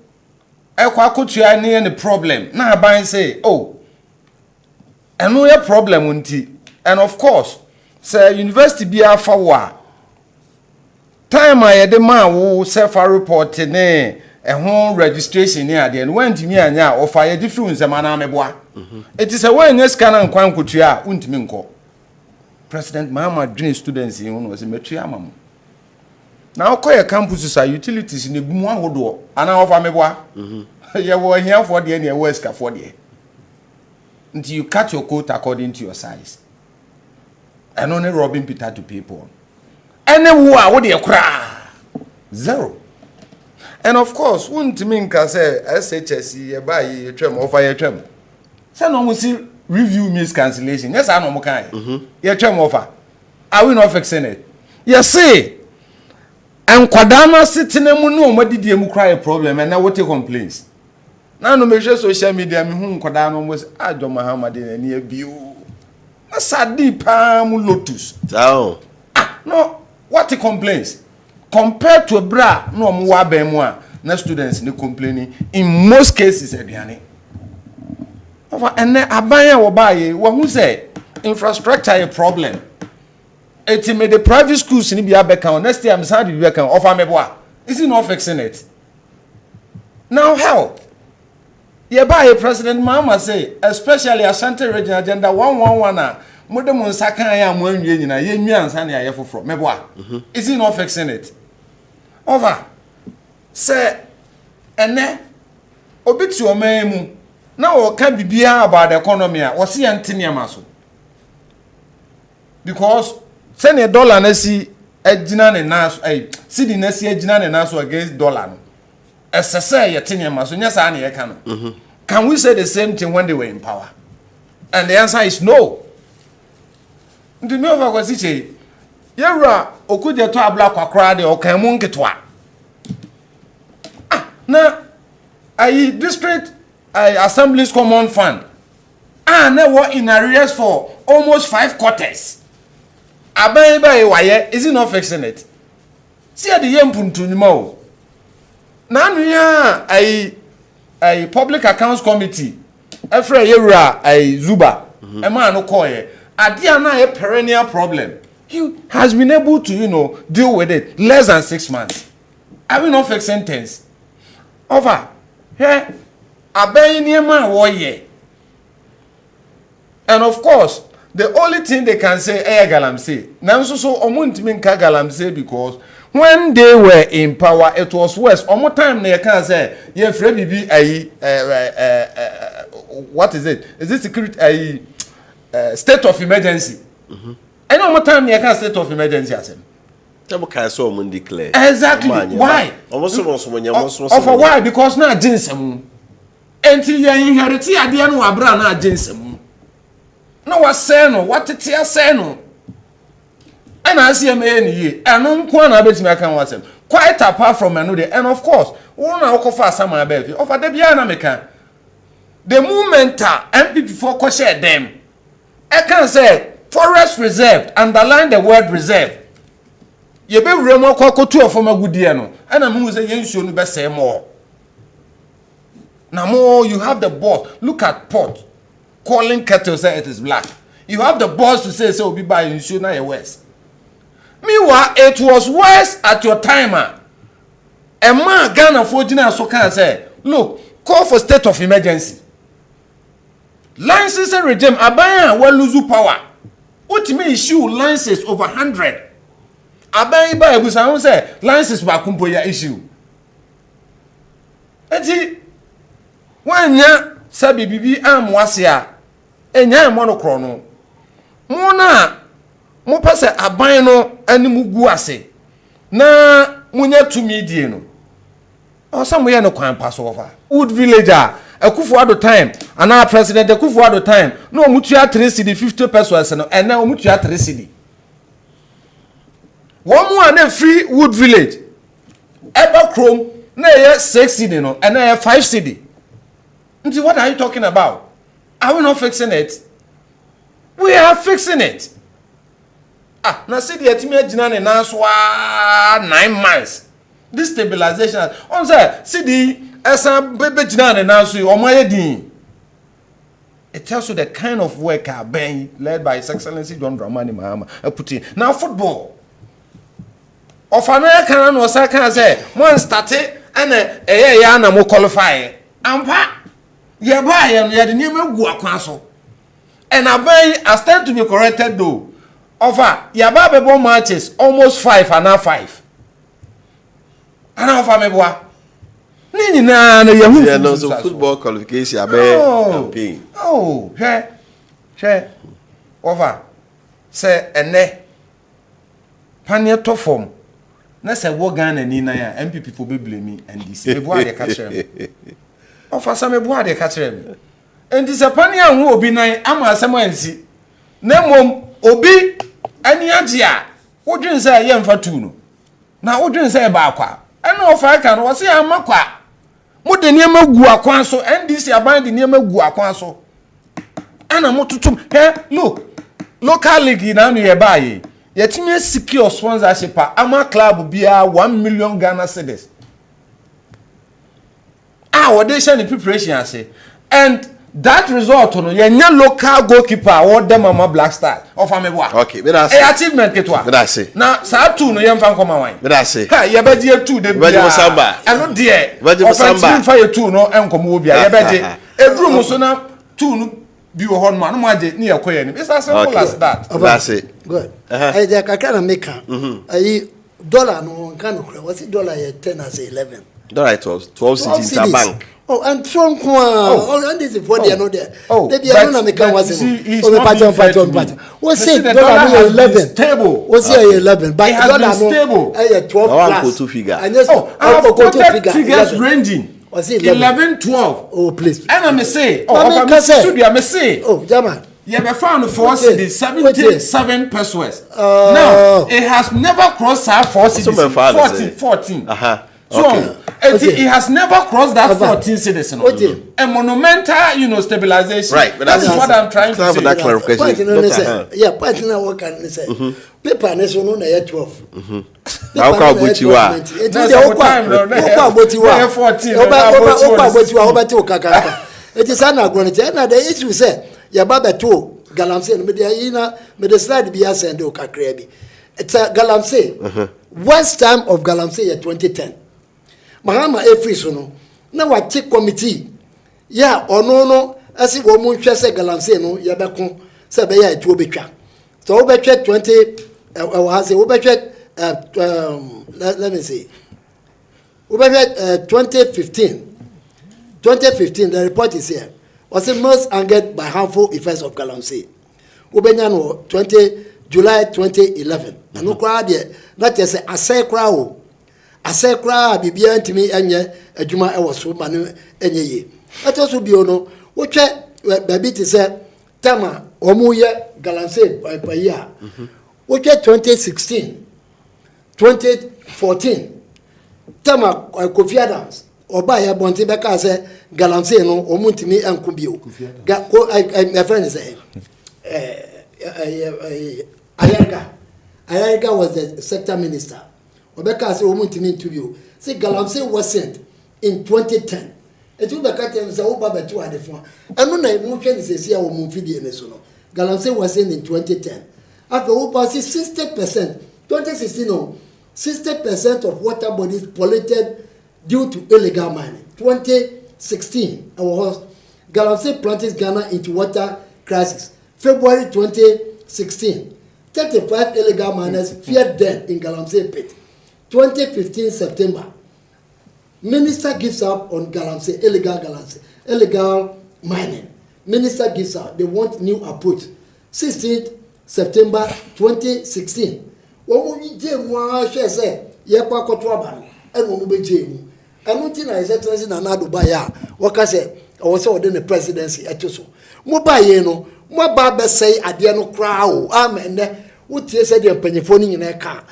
I near the problem. Now, I say, oh, and no problem, and of course, say university be a forward. Time I had the man who self-report a home registration near the end went to me and ya or fire difference a man It is a way in scan and quan kutia untiminko. President Mahama dream students in was a metriamam. Now call campuses are utilities in the Bumwa Hodo, and our family. You were here for the end West for the until you cut your coat according to your size. And only robbing Peter to people. Anywhere, what do you cry? Zero. And of course, wouldn't mean can say SHSC buy a trim or fire trim. Some no see review means cancellation. Yes, I know more kind. Your trim offer. Are we not fixing it? Yes, see. And Kwadama sitting in no what did you cry a problem and now what you complaints. Now no measure social media me whom Kwadama was Adjo Muhammad in near view. A sad deep lotus. Down. No, what he complains? Compared to a bra, no more bemwa, no students no complaining. In most cases, Ediani. And then Abaya or buy what who say infrastructure a problem. It made the private schools in Ibia account. Next year, I'm sorry to be account of Ameboa. Is he not fixing it? Now, help. Yeah, by President Mama say, especially Ashanti Region Agenda 111. Modem on Sakaya when you know, ye and Sanya Yafo from Meboa. Is he not fixing it? Over. Say, and then, obit your memu. Now, can be beer about the economy, or see Antinia Maso. Because, send $1 and see a Jinan and Nas, a city Nessie Jinan and Naso against dollar. As I say, a Tinia Maso, yes, I can. Can we say the same thing when they were in power? And the answer is no. The new of our city, Yara, Okuja to a black or crowd or Kamunketwa. Now, I district Assembly's Common Fund. Now we're in arrears for almost 5 quarters. Abai, is he not fixing it? See at the Yampun to Nimo. Now we are a public accounts committee. After Yara, a Zuba, a man who call it. Adiana a perennial problem. He has been able to, deal with it less than 6 months. I will not fix sentence. Over. Here, Abayiniama warrior. And of course, the only thing they can say, Galamsey. Now, so Omuntimin Galamsey because when they were in power, it was worse. One time they can say, yeah, Freddy be what is it? Is it security? State of emergency. I know what time you can state of emergency as him. Declare. Exactly. Why? Why? Because now jinsem. Until you inherit the idea no abra na jinsem. No was say no, what it is say no. And I see a man here, and no one about me can watch him. Quite apart from another, and of course, one of for some baby. Over the Biana Meka. The moment NPP for share them. I can say forest reserve, underline the word reserve. You be remote kwako to from a good year no. And I'm who say yen show no be say more. Now you have the balls. Look at pot calling kettle say it is black. You have the balls to say so be by you should not worse. Meanwhile, it was worse at your timer. A man Ghana for Gina so can say, look, call for state of emergency. License regime abaya will lose power. What me issue licenses over 100. Abaya ba ebusa say licenses ba kumpo ya issue. Enti wanya sabi bibi amwase a enya monokro no. Mo na mo pese aban no animu gu ase. Na munya tumi die no. O some ye no kwan pass over. Wood villager Akufo-Addo time and our president Akufo-Addo time no mutua 3 cedi 50 pesos no and now mutua 3 cedi. One more na free Wood village. Eba Chrome na 6 cedi no and now 5 cedi. Nti what are you talking about? Are we not fixing it? We are fixing it. Ah, na cedi etimi agina ne na so 9 months. This stabilization on say cedi esa bebe gina ne na so omoye din. It tells you the kind of work being led by His Excellency John Dramani Mahama put in. Now football. Of another can no say can say one started and ya na mo qualify. Ampa ye buy and ye the name gu akwan so. And abai I stand to be corrected though. Offer ya ba bebo matches almost 5 and now 5. And offer me boa. Nini na yahu. Yeah, no, so football qualification abai campaign. Oh, she. Over. Say ene. Panye to form. Na say wo Ghana ni na ya NPP for be blame and this. Me boa de catch them. Offer some me boa de catch them. And this panye anwo obi nan ama asem ansi. Na mom obi ani agea. Wo dwen say ye mfa tu no. Na wo dwen say ba akwa. Ena offer kan wo say amakwa. Mo de niema gu akwan so NDC aban de niema gu akwan so. Ana mo tutum look local league na no ye bae yetime secure sponsorship ama club bia 1 million Ghana cedis what they share in preparation ase and that result no ye nya local goalkeeper what them mama Black Stars of ameboa okay but that's achievement ketwa but that's it na sa two no ye mfa nkoma wan but that's it ye be die 2 de bia be samba eno de be samba fa ye 2 no enkomo obia ye be de edru mo so na 2 no be on man no aje ni yakoye ni it's as simple as that. That's it. Good. I just can make dollar no can what's it dollar 10 as 11. Dollar 12 cedis in bank. Oh, and from and this is for they are not there. They are not make was it. What's it dollar 11 stable. What's it 11 but dollar no stable. 12 plus. Figure. And yes, figures ranging. Was it 11, 12? Oh, please. And I may say, I may say, oh, German. You have found 4 cities, 77 pesos. Now, it has never crossed that 4 cities. 14. So, it has never crossed that 14 cities. A monumental, stabilization. Right, but that is what I'm trying to say. That clarification. Yeah, partner what can I say? Paper nation no na 12. How come Botiwa? It is the Botiwa. 14. Oba kaka. It is an agreement. And the issue say ya baba to galamsey me dey ina me dey slide bi asend o kakra bi. It's a galamsey. Worst time of galamsey 2010. Mahama efri so no na wa take committee. Ya ono no asi wo mu hwe se galamsey no ya beko se be ya etu obetwa. So we check 20 we check let me see. We check 2015. 2015 the report is here. Was the most angered by harmful effects of galamsey. We no 20 July 2011. And no crowd there that is a say crowd. A say crowd bibia ntimi enye adwuma e wo so ma no enye ye. That also be ono we check baby to say tama omuye galamsey by year. We check 2016 2014 tama Kofi Adams oba ya bonti beka say galamsey no omuntimi enko bio my friend say Ayarga was the sector minister obeka say omuntimi ntubio say galamsey wasn't in 2010 It will be cutting the over by 2 and 4. And when I moved in this year, we moved in the Sono. Galamsey was in 2010. After over 60%, 2016, 60% of water bodies polluted due to illegal mining. 2016, Galamsey plunges Ghana into water crisis. February 2016, 35 illegal miners feared death in Galamsey pit. 2015 September, Minister gives up on Galamsey, illegal mining. Minister gives up. They want new approach. 16th September 2016. When we did one share say, Yapa Kotrabano, and when we did, and nothing I said to another buyer. What I say, I was within the presidency at Tuso. Mobayeno, Mobaba say, Adiano crowd, amen. What you said, you're pennyphoning in a car.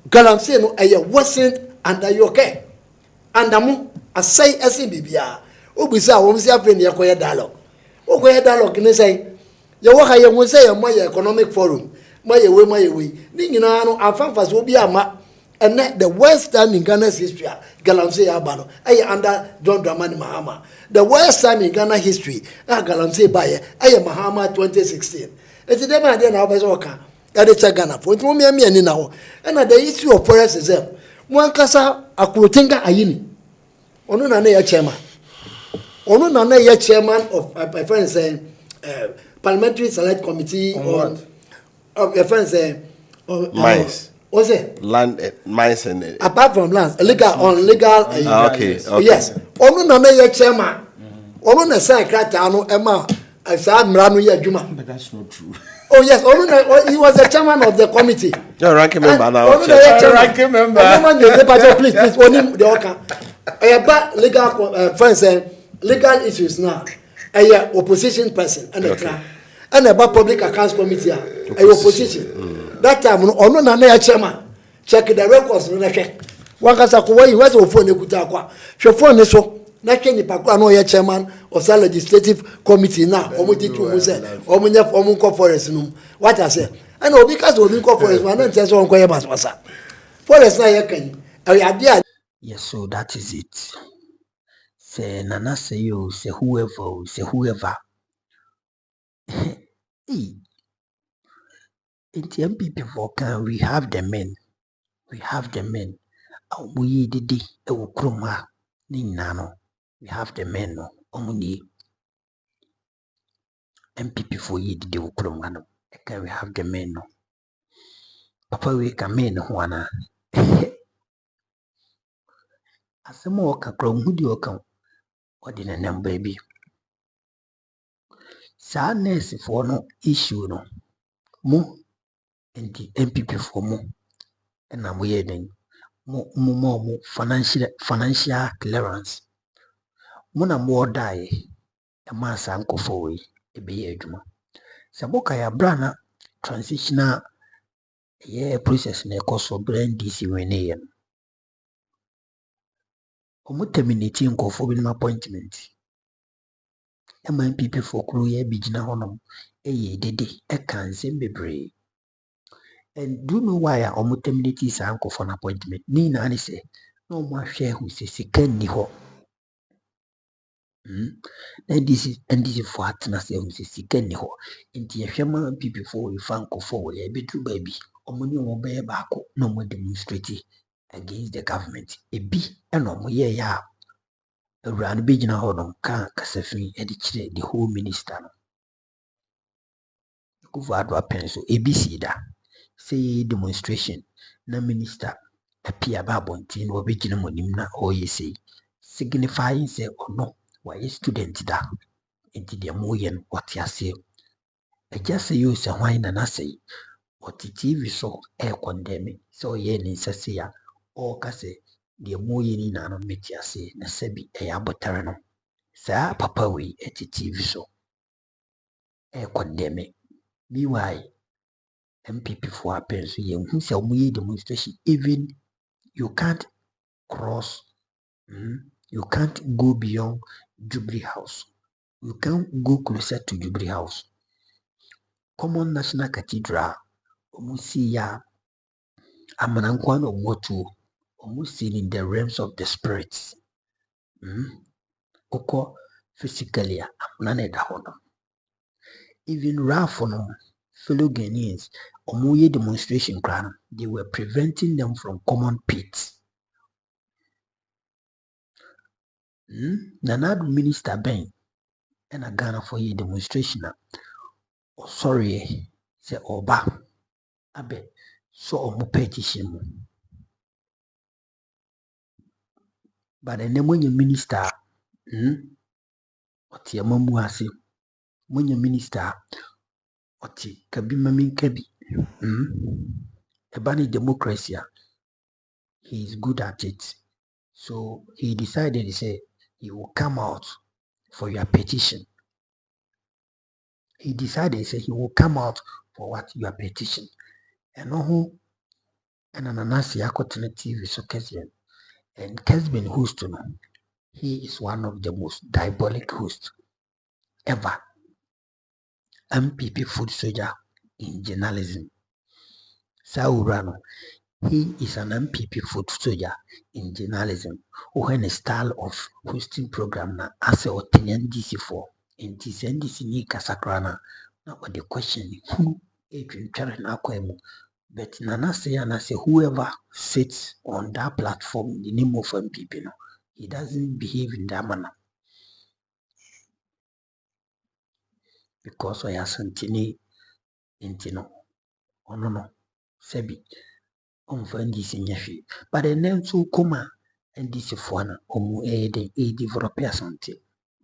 Galamsey, no, I wasn't under your care. Andamu asai ese bibia obisa wo msi afre ne yakoye dialogue okoye dialogue ne say ye wo ka ye mo say ye mo ye economic forum mo ye we ni nyina no afanfa so obi ama ene the worst time in Ghana's history Galamsey aba no ay under John Dramani Mahama. The worst time in Ghana history Galamsey ba ye ay Mahama 2016 eti dem ade na obeso oka e de Ghana for mo me ani na ho na the issue of forest reserve mo ankasa Akutinga Ayini. Onu na ya chairman. Onu na ya chairman of my friend saying parliamentary select committee on your friend saying mines. What's it? Land mines and apart from lands, legal. Okay. Yes. Onu na ya chairman. Onu na say krata no ema asa mra no ya adwuma. But that's not true. Oh yes, he was the chairman of the committee. You're ranking member now. Ranking member. Please, only the worker. About legal friends and legal issues now. Opposition person and about public accounts committee. Opposition. That time, no chairman. Check the records. One can say, "Why was phone ekuta Your phone is so." Nake ni pakwa no ye chairman of the legislative committee now omuti tu mu say omunya omunko forest num what I say and obi ka so omunko forest man na tell so onko ye basbasa forest na ye kan ade. Yes, so that is it. Say nana say you say whoever in NPP for can we have the men we did e wo kroma ni nano we have the men no omuni NPP for ye did wo kroma no can we have the men no papa we ka men ho ana asemo o ka krom hudi o kan odi na number bi sa nurse for no issue no mo NPP for mo na mo ye den mo financial clearance mo na mo dai e ma sa nkofo we e be ye adwuma se boka ya brana transitional ye process na ekoso brand DC we ne ye omo terminate nkofo bi na appointment e ma NPP for kru ye bi gina honom e ye dede e kan sem bebre. And do you know why omo terminate sa nkofo na appointment ni na ani se no mo ahwe hu se sika ni ho. And this is for atna se hu se sika ni ho. Nti ye hwe ma NPP for we fa nkofo we e betu baby omo ni omo be baako no mo demonstrate against the government ebi e no mo ye ya awura no be gina ho no ka kasafin e di kire the whole minister no kufu ado apenso ebi si da say demonstration na minister appear ba bontin wo be gina mo nim na o ye say signifying say ono why student da enti de mo ye no what ya say e just say you say why na say what TV so e condemn so ye ni sase ya o ka say de mo ye ni na no meti ase na sabi e ya botare no sa papa we e TV so e condemn meanwhile MPP for appeal so ye hu say omo ye demonstration even you can't cross you can't go beyond Jubilee House. You can't go closer to Jubilee House. Common National Cathedral, omusi ya amanankwana omotu, omusi in the realms of the spirits. oko physically amuna na da hono. Even Ralph no fellow Ghanaians omuye demonstration kran, they were preventing them from common pits. Nanadu minister Ben and a Ghana for a demonstration. Oh, sorry, say Oba Abe so omu petition. But the name when you minister, oti amamu ase, when you minister, oti kabi mamin kabi, ebani democracy, he is good at it. So he decided, he said, he will come out for your petition. He decided, he said, he will come out for what? Your petition. And no, and an anansi TV so Kesben. And Kesben Houston, he is one of the most diabolic hosts ever. MPP food soldier in journalism. Saurano, he is an MPP food soldier in journalism, who had a style of hosting program na as a NDC4. In this NDC ni kasakrana, now what the question who na kwemu. But Nanase whoever sits on that platform in the name of MPP, no, he doesn't behave in that manner. Because I have santini intino. Oh no, Sebi. NDC nyafi. But the name to Kuma NDC Fuana, develop asante.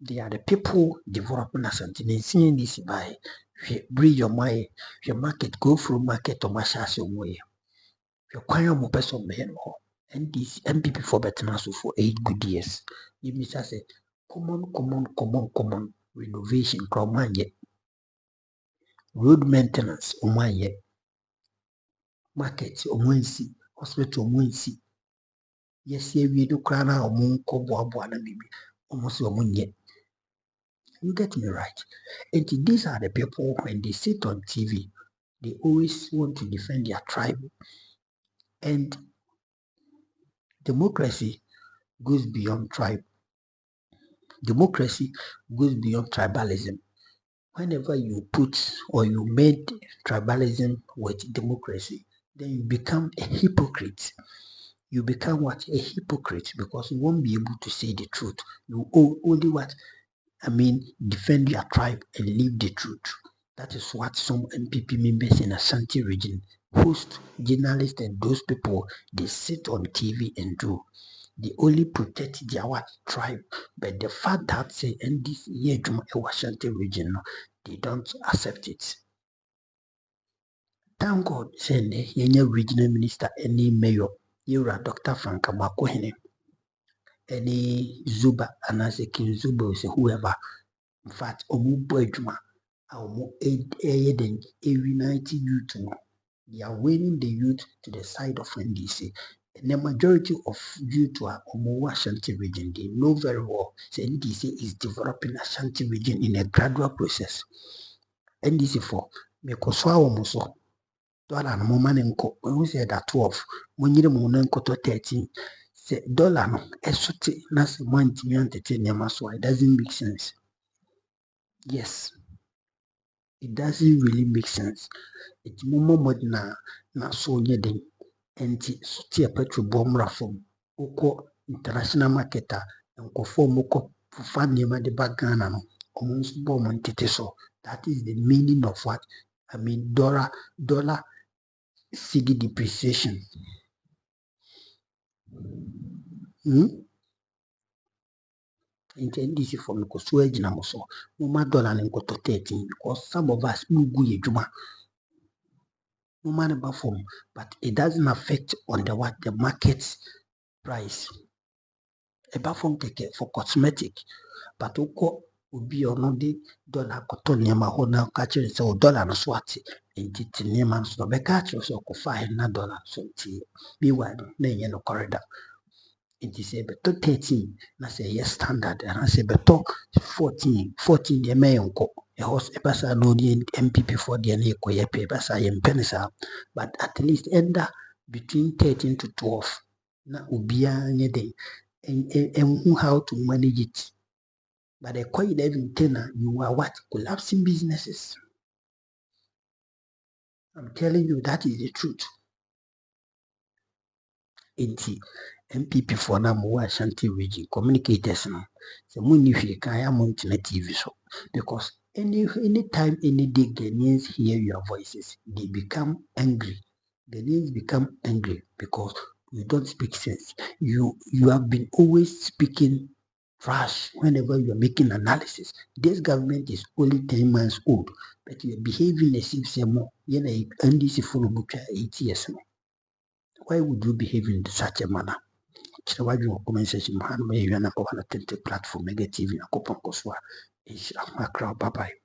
They are the people developing asante. They see NDC by bring your mind, your market, go through market or mashas your way. Your choir mo person behind all. NDC MPP for better for 8 good years. You miss say common renovation crowd yet. Road maintenance yet. Market omunsi, hospital omunsi. Yes, we do crana or moon cobo na bibi. Almost yet. You get me right. And these are the people when they sit on TV, they always want to defend their tribe. And democracy goes beyond tribe. Democracy goes beyond tribalism. Whenever you put or you made tribalism with democracy, then you become a hypocrite. You become what? A hypocrite, because you won't be able to say the truth. You only what? Defend your tribe and live the truth. That is what some MPP members in Ashanti region, host, journalists, and those people, they sit on TV and do. They only protect their tribe. But the fact that say in this year Ashanti region, they don't accept it. Thank God, send any regional minister, any mayor, you're a Dr. Frank Amakohene, any Zuba, and as a King Zuba, whoever. In fact, Omubwejuma, unite youth. They are winning the youth to the side of NDC. And the majority of youth are Ashanti region. They know very well that NDC is developing Ashanti region in a gradual process. NDC for Mekoswa Omoso, dollar no money when we say that 12, when you monenko to 13, say dollar no esote nas month me entertain so it doesn't make sense. Yes, it doesn't really make sense. It's more na so nyeden enti so tie petrol bomb from oko international marketer nkofo moko fa niema de back Ghana no omunso bomb ntete so. That is the meaning of what dollar cedi depreciation. NDC for me so ejina mo so mo dollar nkoto 13 because some of us mugu yejuma. No money form, but it doesn't affect on the market price. A form take for cosmetic, but oko ubi or the dollar cotton yama hona catcher so dollar no swati in it neman so be catcher so $5 so tea. Be wide, nay no corridor. It is a better 13, na say yes standard, and I say better 14 the may unco. A horse a basa no MPP for the Neko basa yen penisa, but at least end between 13 to 12. Na ubia nye day and how to manage it. But the coin even tenor, you are what? Collapsing businesses. I'm telling you, that is the truth. NPP for now, Ashanti region communicators now. So money if you can on TV so because anytime any day Ghanaians hear your voices, they become angry. Ghanaians become angry because you don't speak sense. You have been always speaking trash whenever you're making analysis. This government is only 10 months old, but you're behaving as if say more. You know, NDC for 8 years now. Why would you behave in such a manner? So why you comment section man may you na ko na platform negative na ko pon ko so a bye bye.